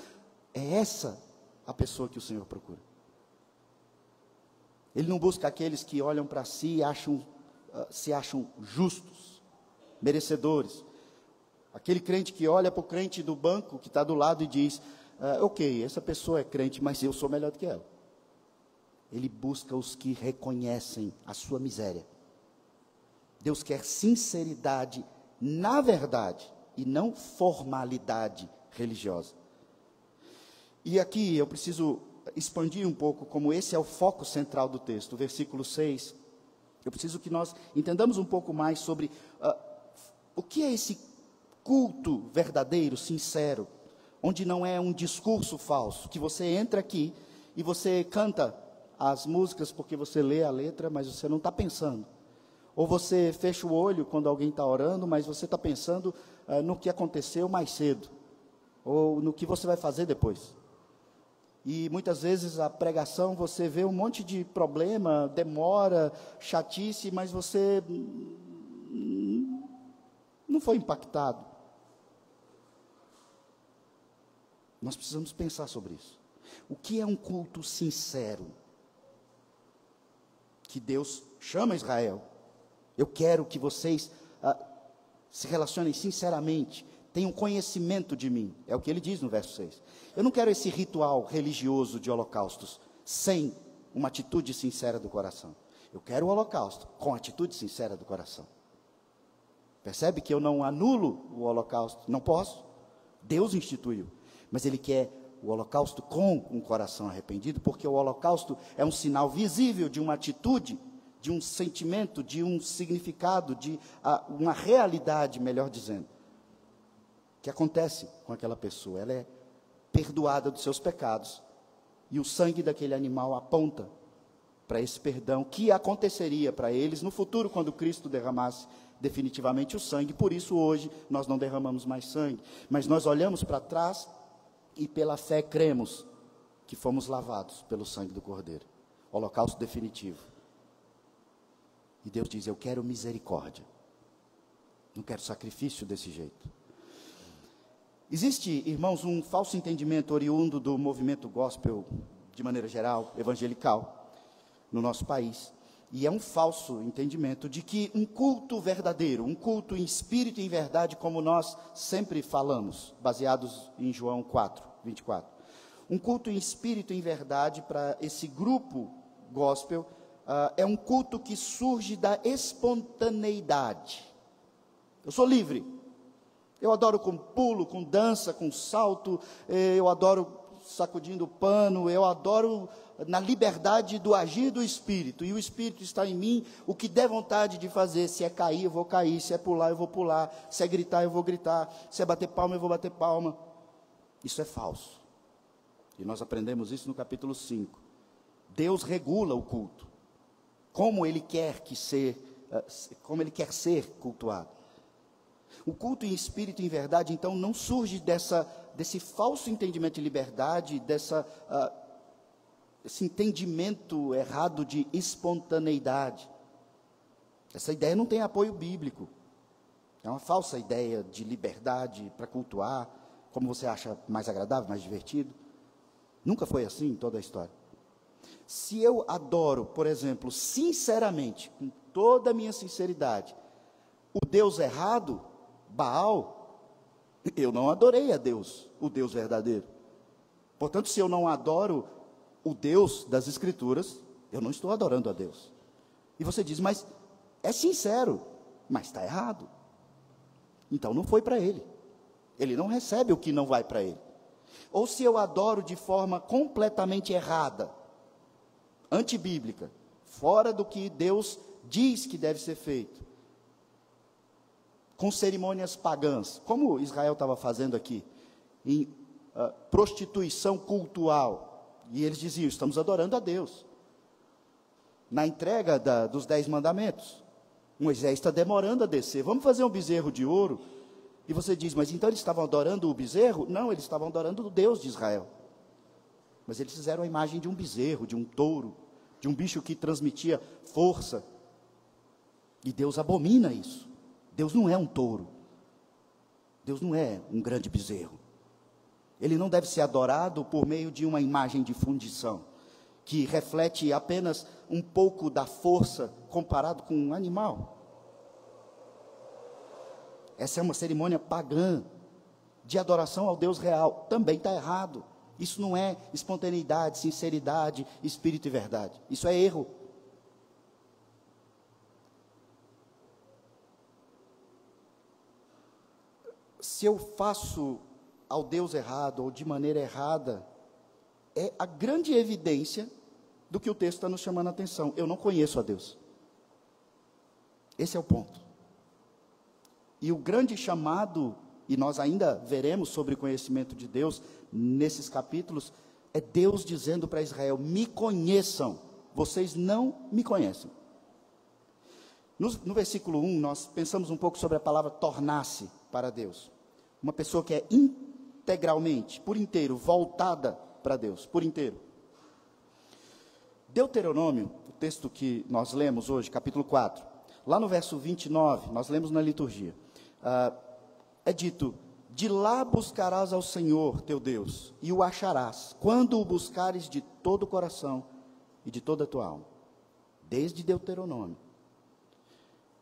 É essa a pessoa que o Senhor procura. Ele não busca aqueles que olham para si e se acham justos, merecedores. Aquele crente que olha para o crente do banco que está do lado e diz, ok, essa pessoa é crente, mas eu sou melhor do que ela. Ele busca os que reconhecem a sua miséria. Deus quer sinceridade na verdade e não formalidade religiosa. E aqui eu preciso expandir um pouco, como esse é o foco central do texto, o versículo 6. Eu preciso que nós entendamos um pouco mais sobre o que é esse culto verdadeiro, sincero, onde não é um discurso falso, que você entra aqui e você canta as músicas porque você lê a letra, mas você não está pensando. Ou você fecha o olho quando alguém está orando, mas você está pensando no que aconteceu mais cedo, ou no que você vai fazer depois. E muitas vezes a pregação você vê um monte de problema, demora, chatice, mas você não foi impactado. Nós precisamos pensar sobre isso. O que é um culto sincero? Que Deus chama Israel. Eu quero que vocês se relacionem sinceramente, tenham conhecimento de mim. É o que ele diz no verso 6. Eu não quero esse ritual religioso de holocaustos sem uma atitude sincera do coração. Eu quero o holocausto com atitude sincera do coração. Percebe que eu não anulo o holocausto? Não posso. Deus instituiu. Mas ele quer o holocausto com um coração arrependido, porque o holocausto é um sinal visível de uma atitude, de um sentimento, de um significado, de uma realidade, melhor dizendo, que acontece com aquela pessoa. Ela é perdoada dos seus pecados, e o sangue daquele animal aponta para esse perdão que aconteceria para eles no futuro, quando Cristo derramasse definitivamente o sangue. Por isso hoje nós não derramamos mais sangue, mas nós olhamos para trás e pela fé cremos que fomos lavados pelo sangue do Cordeiro, holocausto definitivo. E Deus diz: eu quero misericórdia, não quero sacrifício desse jeito. Existe, irmãos, um falso entendimento oriundo do movimento gospel, de maneira geral, evangelical, no nosso país. E é um falso entendimento de que um culto verdadeiro, um culto em espírito e em verdade, como nós sempre falamos, baseados em João 4, 24. Um culto em espírito e em verdade para esse grupo gospel, é um culto que surge da espontaneidade. Eu sou livre. Eu adoro com pulo, com dança, com salto, eu adoro sacudindo o pano, eu adoro na liberdade do agir do Espírito, e o Espírito está em mim. O que der vontade de fazer, se é cair, eu vou cair, se é pular, eu vou pular, se é gritar, eu vou gritar, se é bater palma, eu vou bater palma. Isso é falso, e nós aprendemos isso no capítulo 5. Deus regula o culto, como Ele quer ser cultuado. O culto em espírito e em verdade, então, não surge desse falso entendimento de liberdade, esse entendimento errado de espontaneidade. Essa ideia não tem apoio bíblico. É uma falsa ideia de liberdade para cultuar, como você acha mais agradável, mais divertido. Nunca foi assim em toda a história. Se eu adoro, por exemplo, sinceramente, com toda a minha sinceridade, o Deus errado, Baal, eu não adorei a Deus, o Deus verdadeiro. Portanto, se eu não adoro o Deus das Escrituras, eu não estou adorando a Deus. E você diz: mas é sincero, mas está errado. Então não foi para ele. Ele não recebe o que não vai para ele. Ou se eu adoro de forma completamente errada, antibíblica, fora do que Deus diz que deve ser feito, com cerimônias pagãs, como Israel estava fazendo aqui, em prostituição cultural, e eles diziam: estamos adorando a Deus. Na entrega dos 10 mandamentos, Moisés está demorando a descer, vamos fazer um bezerro de ouro. E você diz: mas então eles estavam adorando o bezerro? Não, eles estavam adorando o Deus de Israel. Mas eles fizeram a imagem de um bezerro, de um touro, de um bicho que transmitia força. E Deus abomina isso. Deus não é um touro. Deus não é um grande bezerro. Ele não deve ser adorado por meio de uma imagem de fundição, que reflete apenas um pouco da força comparado com um animal. Essa é uma cerimônia pagã de adoração ao Deus real. Também está errado. Isso não é espontaneidade, sinceridade, espírito e verdade. Isso é erro. Se eu faço ao Deus errado ou de maneira errada, é a grande evidência do que o texto está nos chamando a atenção. Eu não conheço a Deus. Esse é o ponto. E o grande chamado, e nós ainda veremos sobre o conhecimento de Deus nesses capítulos, é Deus dizendo para Israel: me conheçam, vocês não me conhecem. No versículo 1, nós pensamos um pouco sobre a palavra tornar-se para Deus. Uma pessoa que é integralmente, por inteiro, voltada para Deus, por inteiro. Deuteronômio, o texto que nós lemos hoje, capítulo 4, lá no verso 29, nós lemos na liturgia, é dito: de lá buscarás ao Senhor teu Deus, e o acharás, quando o buscares de todo o coração e de toda a tua alma. Desde Deuteronômio,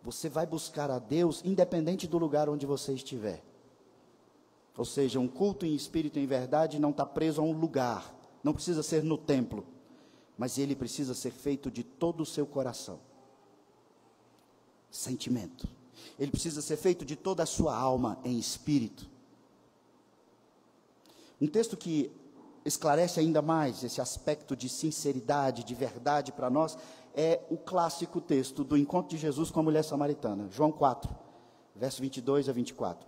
você vai buscar a Deus independente do lugar onde você estiver. Ou seja, um culto em espírito e em verdade não está preso a um lugar, não precisa ser no templo, mas ele precisa ser feito de todo o seu coração. Sentimento. Ele precisa ser feito de toda a sua alma em espírito. Um texto que esclarece ainda mais esse aspecto de sinceridade, de verdade para nós, é o clássico texto do encontro de Jesus com a mulher samaritana, João 4, verso 22 a 24.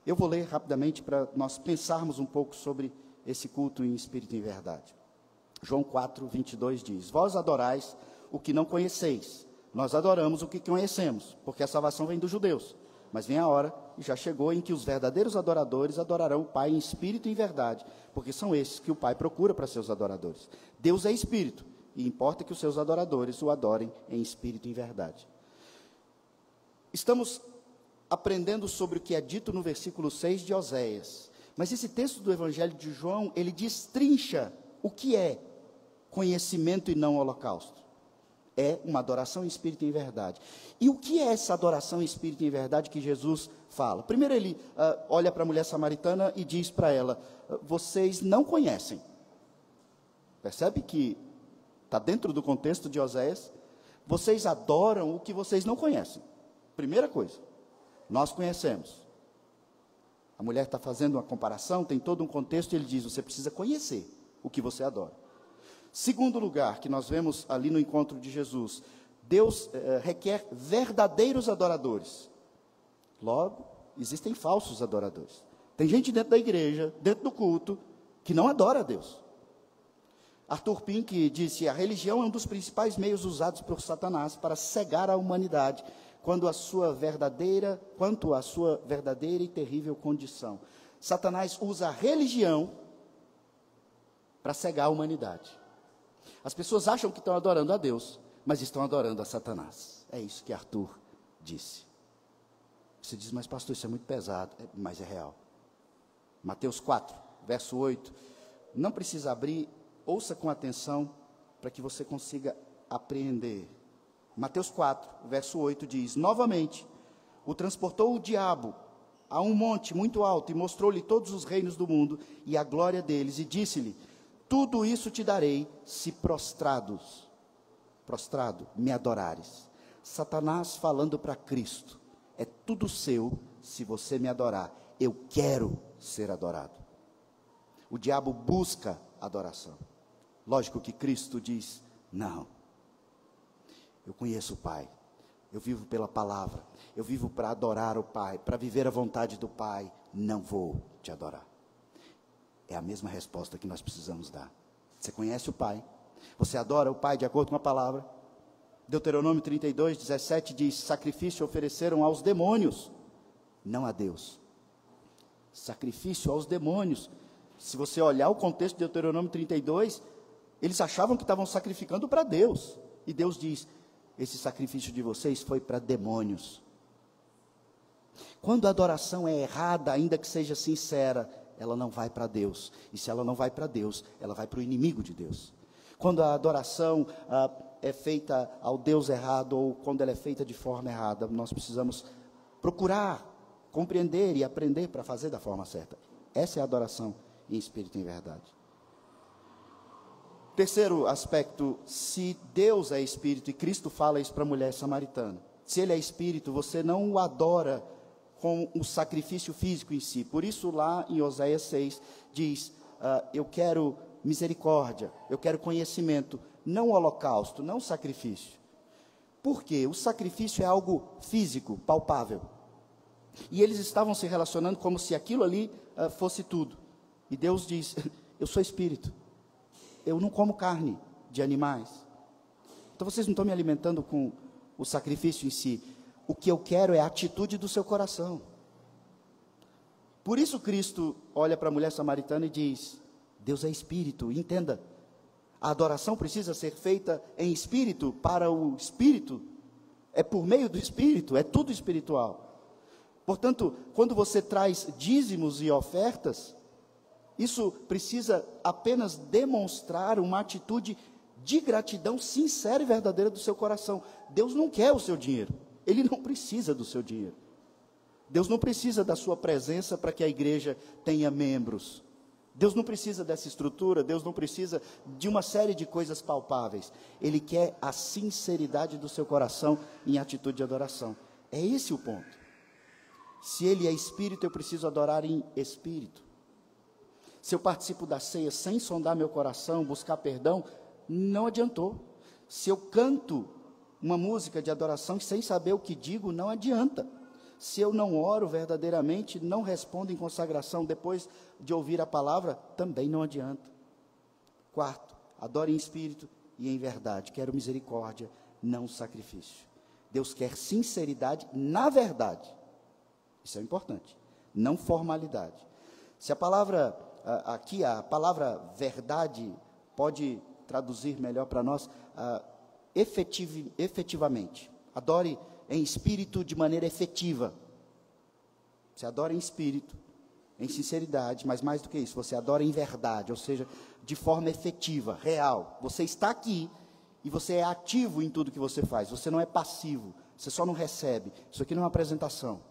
Eu vou ler rapidamente para nós pensarmos um pouco sobre esse culto em espírito e em verdade. João 4, 22 diz: Vós adorais o que não conheceis, nós adoramos o que conhecemos, porque a salvação vem dos judeus. Mas vem a hora, e já chegou, em que os verdadeiros adoradores adorarão o Pai em espírito e em verdade, porque são esses que o Pai procura para seus adoradores. Deus é espírito, e importa que os seus adoradores o adorem em espírito e em verdade. Estamos aprendendo sobre o que é dito no versículo 6 de Oséias, mas esse texto do Evangelho de João, ele destrincha o que é conhecimento e não holocausto. É uma adoração em espírito e em verdade. E o que é essa adoração em espírito e em verdade que Jesus fala? Primeiro ele olha para a mulher samaritana e diz para ela: vocês não conhecem. Percebe que está dentro do contexto de Oséias? Vocês adoram o que vocês não conhecem. Primeira coisa, nós conhecemos. A mulher está fazendo uma comparação, tem todo um contexto, e ele diz: você precisa conhecer o que você adora. Segundo lugar, que nós vemos ali no encontro de Jesus, Deus requer verdadeiros adoradores. Logo, existem falsos adoradores. Tem gente dentro da igreja, dentro do culto, que não adora a Deus. Arthur Pink disse: a religião é um dos principais meios usados por Satanás para cegar a humanidade, quanto à sua verdadeira e terrível condição. Satanás usa a religião para cegar a humanidade. As pessoas acham que estão adorando a Deus, mas estão adorando a Satanás. É isso que Arthur disse. Você diz: mas pastor, isso é muito pesado. Mas é real. Mateus 4, verso 8. Não precisa abrir, ouça com atenção, para que você consiga apreender. Mateus 4, verso 8 diz: novamente, o transportou o diabo a um monte muito alto, e mostrou-lhe todos os reinos do mundo, e a glória deles, e disse-lhe: tudo isso te darei, se prostrado, me adorares. Satanás falando para Cristo: é tudo seu, se você me adorar. Eu quero ser adorado. O diabo busca adoração. Lógico que Cristo diz: não, eu conheço o Pai, eu vivo pela palavra, eu vivo para adorar o Pai, para viver a vontade do Pai, não vou te adorar. É a mesma resposta que nós precisamos dar. Você conhece o Pai, você adora o Pai de acordo com a palavra. Deuteronômio 32, 17 diz: sacrifício ofereceram aos demônios, não a Deus. Sacrifício aos demônios. Se você olhar o contexto de Deuteronômio 32, eles achavam que estavam sacrificando para Deus. E Deus diz: esse sacrifício de vocês foi para demônios. Quando a adoração é errada, ainda que seja sincera, ela não vai para Deus. E se ela não vai para Deus, ela vai para o inimigo de Deus. Quando a adoração é feita ao Deus errado, ou quando ela é feita de forma errada, nós precisamos procurar, compreender e aprender para fazer da forma certa. Essa é a adoração em espírito e em verdade. Terceiro aspecto: se Deus é espírito, e Cristo fala isso para a mulher samaritana, se Ele é espírito, você não o adora com o sacrifício físico em si. Por isso lá em Oséias 6 diz: eu quero misericórdia, eu quero conhecimento, não holocausto, não sacrifício. Por quê? O sacrifício é algo físico, palpável. E eles estavam se relacionando como se aquilo ali fosse tudo. E Deus diz: eu sou espírito, eu não como carne de animais. Então vocês não estão me alimentando com o sacrifício em si. O que eu quero é a atitude do seu coração. Por isso Cristo olha para a mulher samaritana e diz: Deus é espírito. E entenda, a adoração precisa ser feita em espírito, para o espírito. É por meio do espírito, é tudo espiritual. Portanto, quando você traz dízimos e ofertas, isso precisa apenas demonstrar uma atitude de gratidão sincera e verdadeira do seu coração. Deus não quer o seu dinheiro. Ele não precisa do seu dinheiro. Deus não precisa da sua presença para que a igreja tenha membros. Deus não precisa dessa estrutura, Deus não precisa de uma série de coisas palpáveis. Ele quer a sinceridade do seu coração em atitude de adoração. É esse o ponto. Se Ele é Espírito, eu preciso adorar em Espírito. Se eu participo da ceia sem sondar meu coração, buscar perdão, não adiantou. Se eu canto uma música de adoração sem saber o que digo, não adianta. Se eu não oro verdadeiramente, não respondo em consagração depois de ouvir a palavra, também não adianta. Quarto, adore em espírito e em verdade. Quero misericórdia, não sacrifício. Deus quer sinceridade na verdade. Isso é importante. Não formalidade. Se a palavra, aqui a palavra verdade pode traduzir melhor para nós, efetivamente. Adore em espírito de maneira efetiva. Você adora em espírito, em sinceridade, mas mais do que isso, você adora em verdade, ou seja, de forma efetiva, real. Você está aqui e você é ativo em tudo que você faz. Você não é passivo, você só não recebe. Isso aqui não é uma apresentação,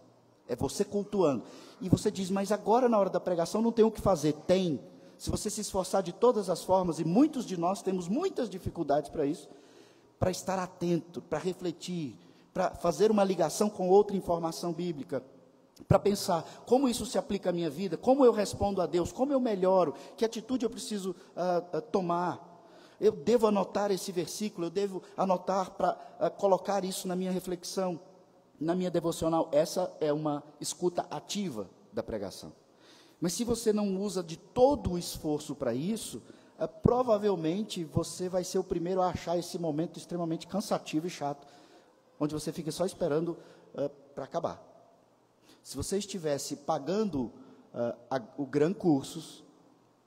é você cultuando. E você diz, mas agora na hora da pregação não tem o que fazer. Tem. Se você se esforçar de todas as formas, e muitos de nós temos muitas dificuldades para isso, para estar atento, para refletir, para fazer uma ligação com outra informação bíblica, para pensar como isso se aplica à minha vida, como eu respondo a Deus, como eu melhoro, que atitude eu preciso tomar. Eu devo anotar esse versículo, eu devo anotar para colocar isso na minha reflexão, na minha devocional. Essa é uma escuta ativa da pregação. Mas se você não usa de todo o esforço para isso, provavelmente você vai ser o primeiro a achar esse momento extremamente cansativo e chato, onde você fica só esperando para acabar. Se você estivesse pagando o Gran Cursos,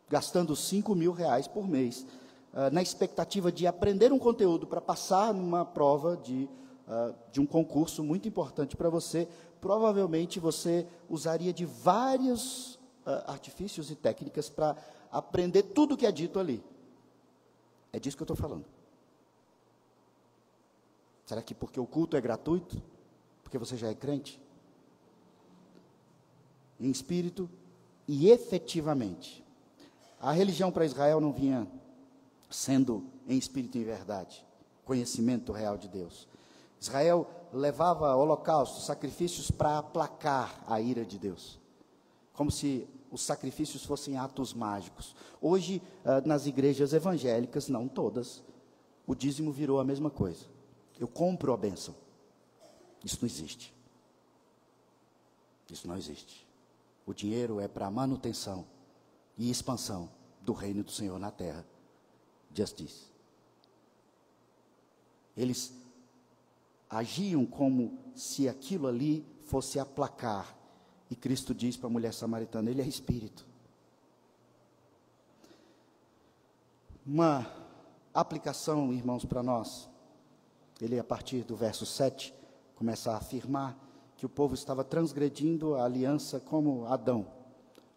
gastando R$5.000 por mês, na expectativa de aprender um conteúdo para passar numa prova de um concurso muito importante para você, provavelmente você usaria de vários artifícios e técnicas para aprender tudo o que é dito ali. É disso que eu estou falando. Será que porque o culto é gratuito? Porque você já é crente? Em espírito e efetivamente. A religião para Israel não vinha sendo em espírito e em verdade, conhecimento real de Deus. Israel levava holocaustos, sacrifícios para aplacar a ira de Deus, como se os sacrifícios fossem atos mágicos. Hoje, nas igrejas evangélicas, não todas, o dízimo virou a mesma coisa. Eu compro a bênção. Isso não existe. Isso não existe. O dinheiro é para manutenção e expansão do reino do Senhor na terra. Justice. Eles agiam como se aquilo ali fosse aplacar. E Cristo diz para a mulher samaritana, Ele é Espírito. Uma aplicação, irmãos, para nós. Ele, a partir do verso 7, começa a afirmar que o povo estava transgredindo a aliança como Adão.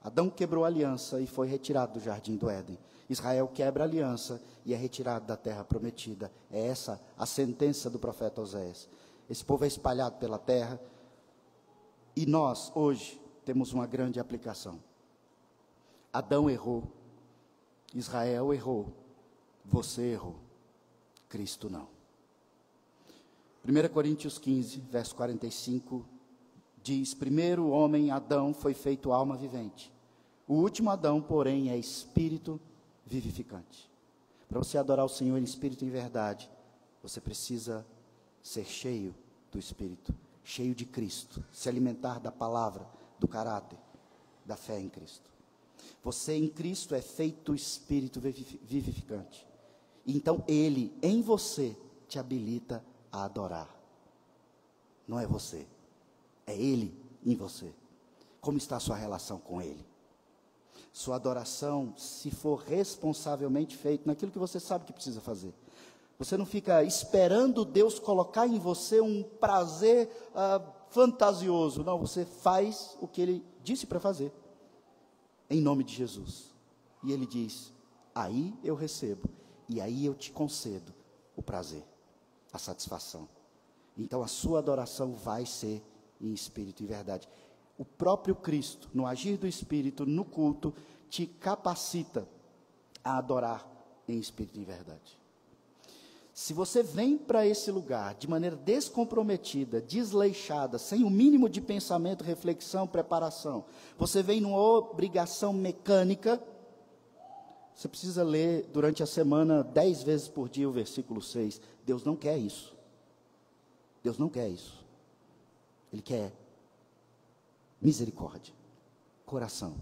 Adão quebrou a aliança e foi retirado do jardim do Éden. Israel quebra a aliança e é retirado da terra prometida. É essa a sentença do profeta Oséias. Esse povo é espalhado pela terra e nós, hoje, temos uma grande aplicação. Adão errou, Israel errou, você errou, Cristo não. 1 Coríntios 15, verso 45, diz, primeiro o homem, Adão, foi feito alma vivente. O último Adão, porém, é espírito vivificante. Para você adorar o Senhor em espírito e em verdade, você precisa ser cheio do Espírito, cheio de Cristo, se alimentar da palavra, do caráter, da fé em Cristo. Você em Cristo é feito espírito vivificante. Então Ele, em você, te habilita a adorar. Não é você, é Ele em você. Como está a sua relação com Ele? Sua adoração, se for responsavelmente feita naquilo que você sabe que precisa fazer. Você não fica esperando Deus colocar em você um prazer fantasioso. Não, você faz o que Ele disse para fazer. Em nome de Jesus. E Ele diz, aí eu recebo. E aí eu te concedo o prazer, a satisfação. Então a sua adoração vai ser em espírito e verdade. O próprio Cristo, no agir do Espírito, no culto, te capacita a adorar em espírito e em verdade. Se você vem para esse lugar de maneira descomprometida, desleixada, sem o mínimo de pensamento, reflexão, preparação, você vem numa obrigação mecânica, você precisa ler durante a semana 10 vezes por dia o versículo 6. Deus não quer isso. Deus não quer isso. Ele quer misericórdia, coração,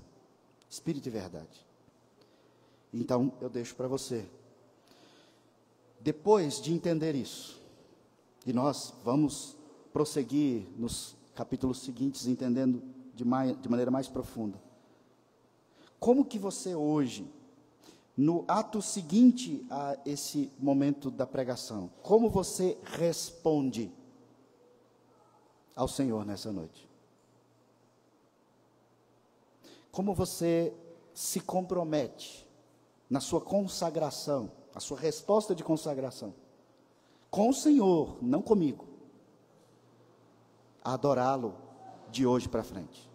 espírito e verdade. Então, eu deixo para você. Depois de entender isso, e nós vamos prosseguir nos capítulos seguintes, entendendo de maneira mais profunda. Como que você hoje, no ato seguinte a esse momento da pregação, como você responde ao Senhor nessa noite? Como você se compromete na sua consagração, a sua resposta de consagração, com o Senhor, não comigo, a adorá-lo de hoje para frente?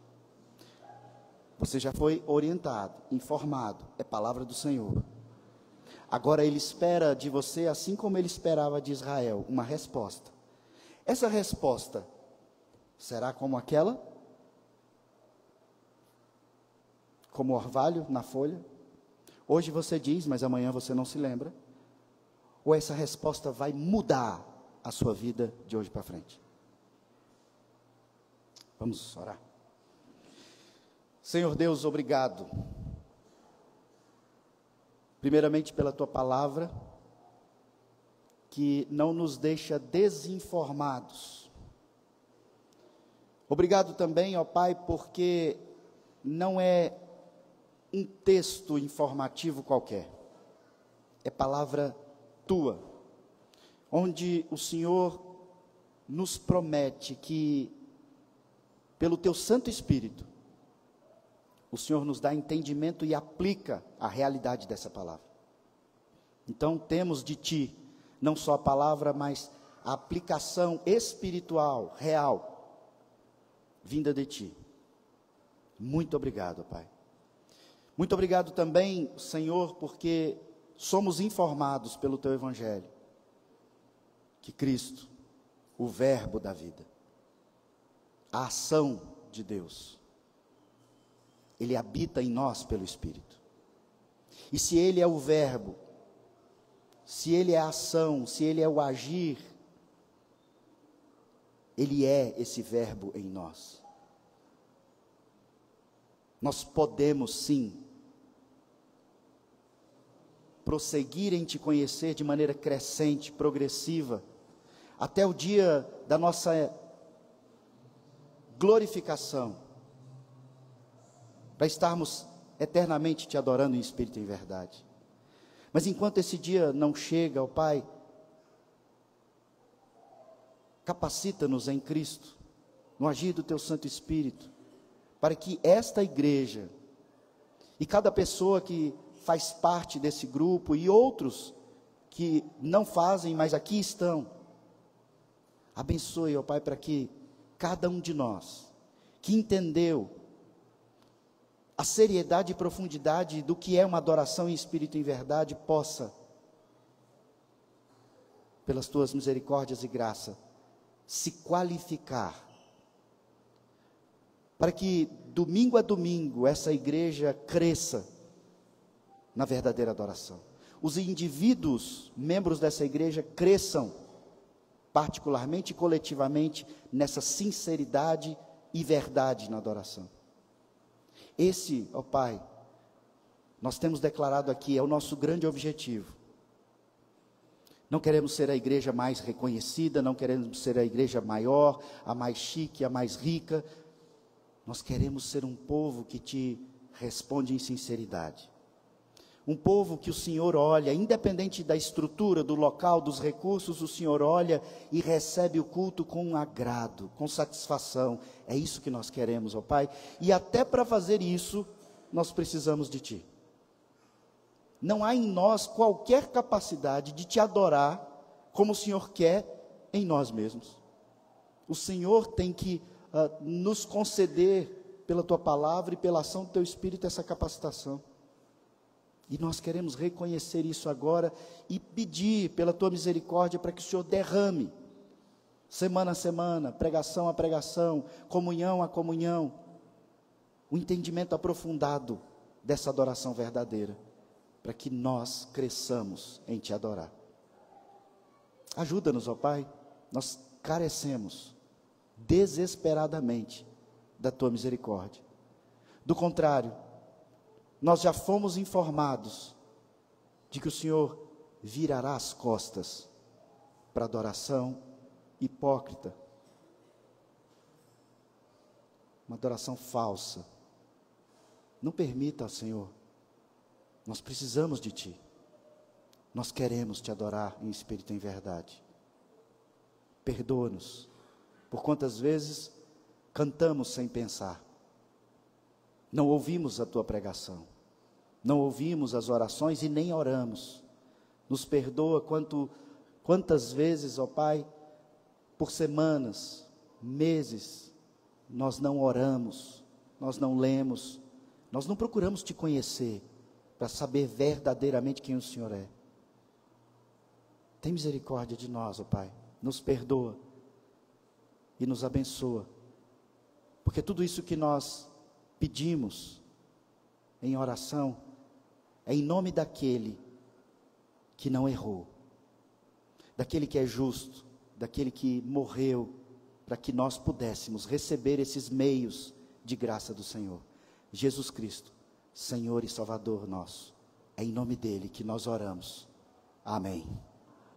Você já foi orientado, informado, é palavra do Senhor. Agora Ele espera de você, assim como Ele esperava de Israel, uma resposta. Essa resposta será como aquela? Como orvalho na folha? Hoje você diz, mas amanhã você não se lembra? Ou essa resposta vai mudar a sua vida de hoje para frente? Vamos orar. Senhor Deus, obrigado. Primeiramente pela Tua palavra, que não nos deixa desinformados. Obrigado também, ó Pai, porque não é um texto informativo qualquer, é palavra Tua, onde o Senhor nos promete que, pelo Teu Santo Espírito, o Senhor nos dá entendimento e aplica a realidade dessa palavra. Então temos de Ti, não só a palavra, mas a aplicação espiritual, real, vinda de Ti. Muito obrigado, Pai. Muito obrigado também, Senhor, porque somos informados pelo Teu Evangelho, que Cristo, o Verbo da vida, a ação de Deus, Ele habita em nós pelo Espírito. E se Ele é o Verbo, se Ele é a ação, se Ele é o agir, Ele é esse Verbo em nós. Nós podemos sim prosseguir em Te conhecer de maneira crescente, progressiva, até o dia da nossa glorificação, para estarmos eternamente Te adorando em espírito e em verdade. Mas enquanto esse dia não chega, ó Pai, capacita-nos em Cristo, no agir do Teu Santo Espírito, para que esta igreja, e cada pessoa que faz parte desse grupo, e outros que não fazem, mas aqui estão, abençoe, ó Pai, para que cada um de nós, que entendeu a seriedade e profundidade do que é uma adoração em espírito e em verdade, possa, pelas Tuas misericórdias e graça, se qualificar, para que domingo a domingo essa igreja cresça na verdadeira adoração. Os indivíduos, membros dessa igreja, cresçam, particularmente e coletivamente, nessa sinceridade e verdade na adoração. Esse, ó Pai, nós temos declarado aqui, é o nosso grande objetivo. Não queremos ser a igreja mais reconhecida, não queremos ser a igreja maior, a mais chique, a mais rica. Nós queremos ser um povo que Te responde em sinceridade. Um povo que o Senhor olha, independente da estrutura, do local, dos recursos, o Senhor olha e recebe o culto com agrado, com satisfação. É isso que nós queremos, ó Pai. E até para fazer isso, nós precisamos de Ti. Não há em nós qualquer capacidade de Te adorar como o Senhor quer em nós mesmos. O Senhor tem que nos conceder, pela Tua palavra e pela ação do Teu Espírito, essa capacitação. E nós queremos reconhecer isso agora e pedir pela Tua misericórdia para que o Senhor derrame, semana a semana, pregação a pregação, comunhão a comunhão, o entendimento aprofundado dessa adoração verdadeira, para que nós cresçamos em Te adorar. Ajuda-nos, ó Pai, nós carecemos desesperadamente da Tua misericórdia. Do contrário, nós já fomos informados de que o Senhor virará as costas para a adoração hipócrita, uma adoração falsa. Não permita, Senhor, nós precisamos de Ti, nós queremos Te adorar em espírito e em verdade. Perdoa-nos por quantas vezes cantamos sem pensar, não ouvimos a Tua pregação, não ouvimos as orações e nem oramos. Nos perdoa quantas vezes, ó Pai, por semanas, meses, nós não oramos, nós não lemos, nós não procuramos Te conhecer, para saber verdadeiramente quem o Senhor é. Tem misericórdia de nós, ó Pai, nos perdoa e nos abençoa, porque tudo isso que nós pedimos em oração é em nome daquele que não errou, daquele que é justo, daquele que morreu para que nós pudéssemos receber esses meios de graça do Senhor, Jesus Cristo, Senhor e Salvador nosso. É em nome dele que nós oramos. Amém.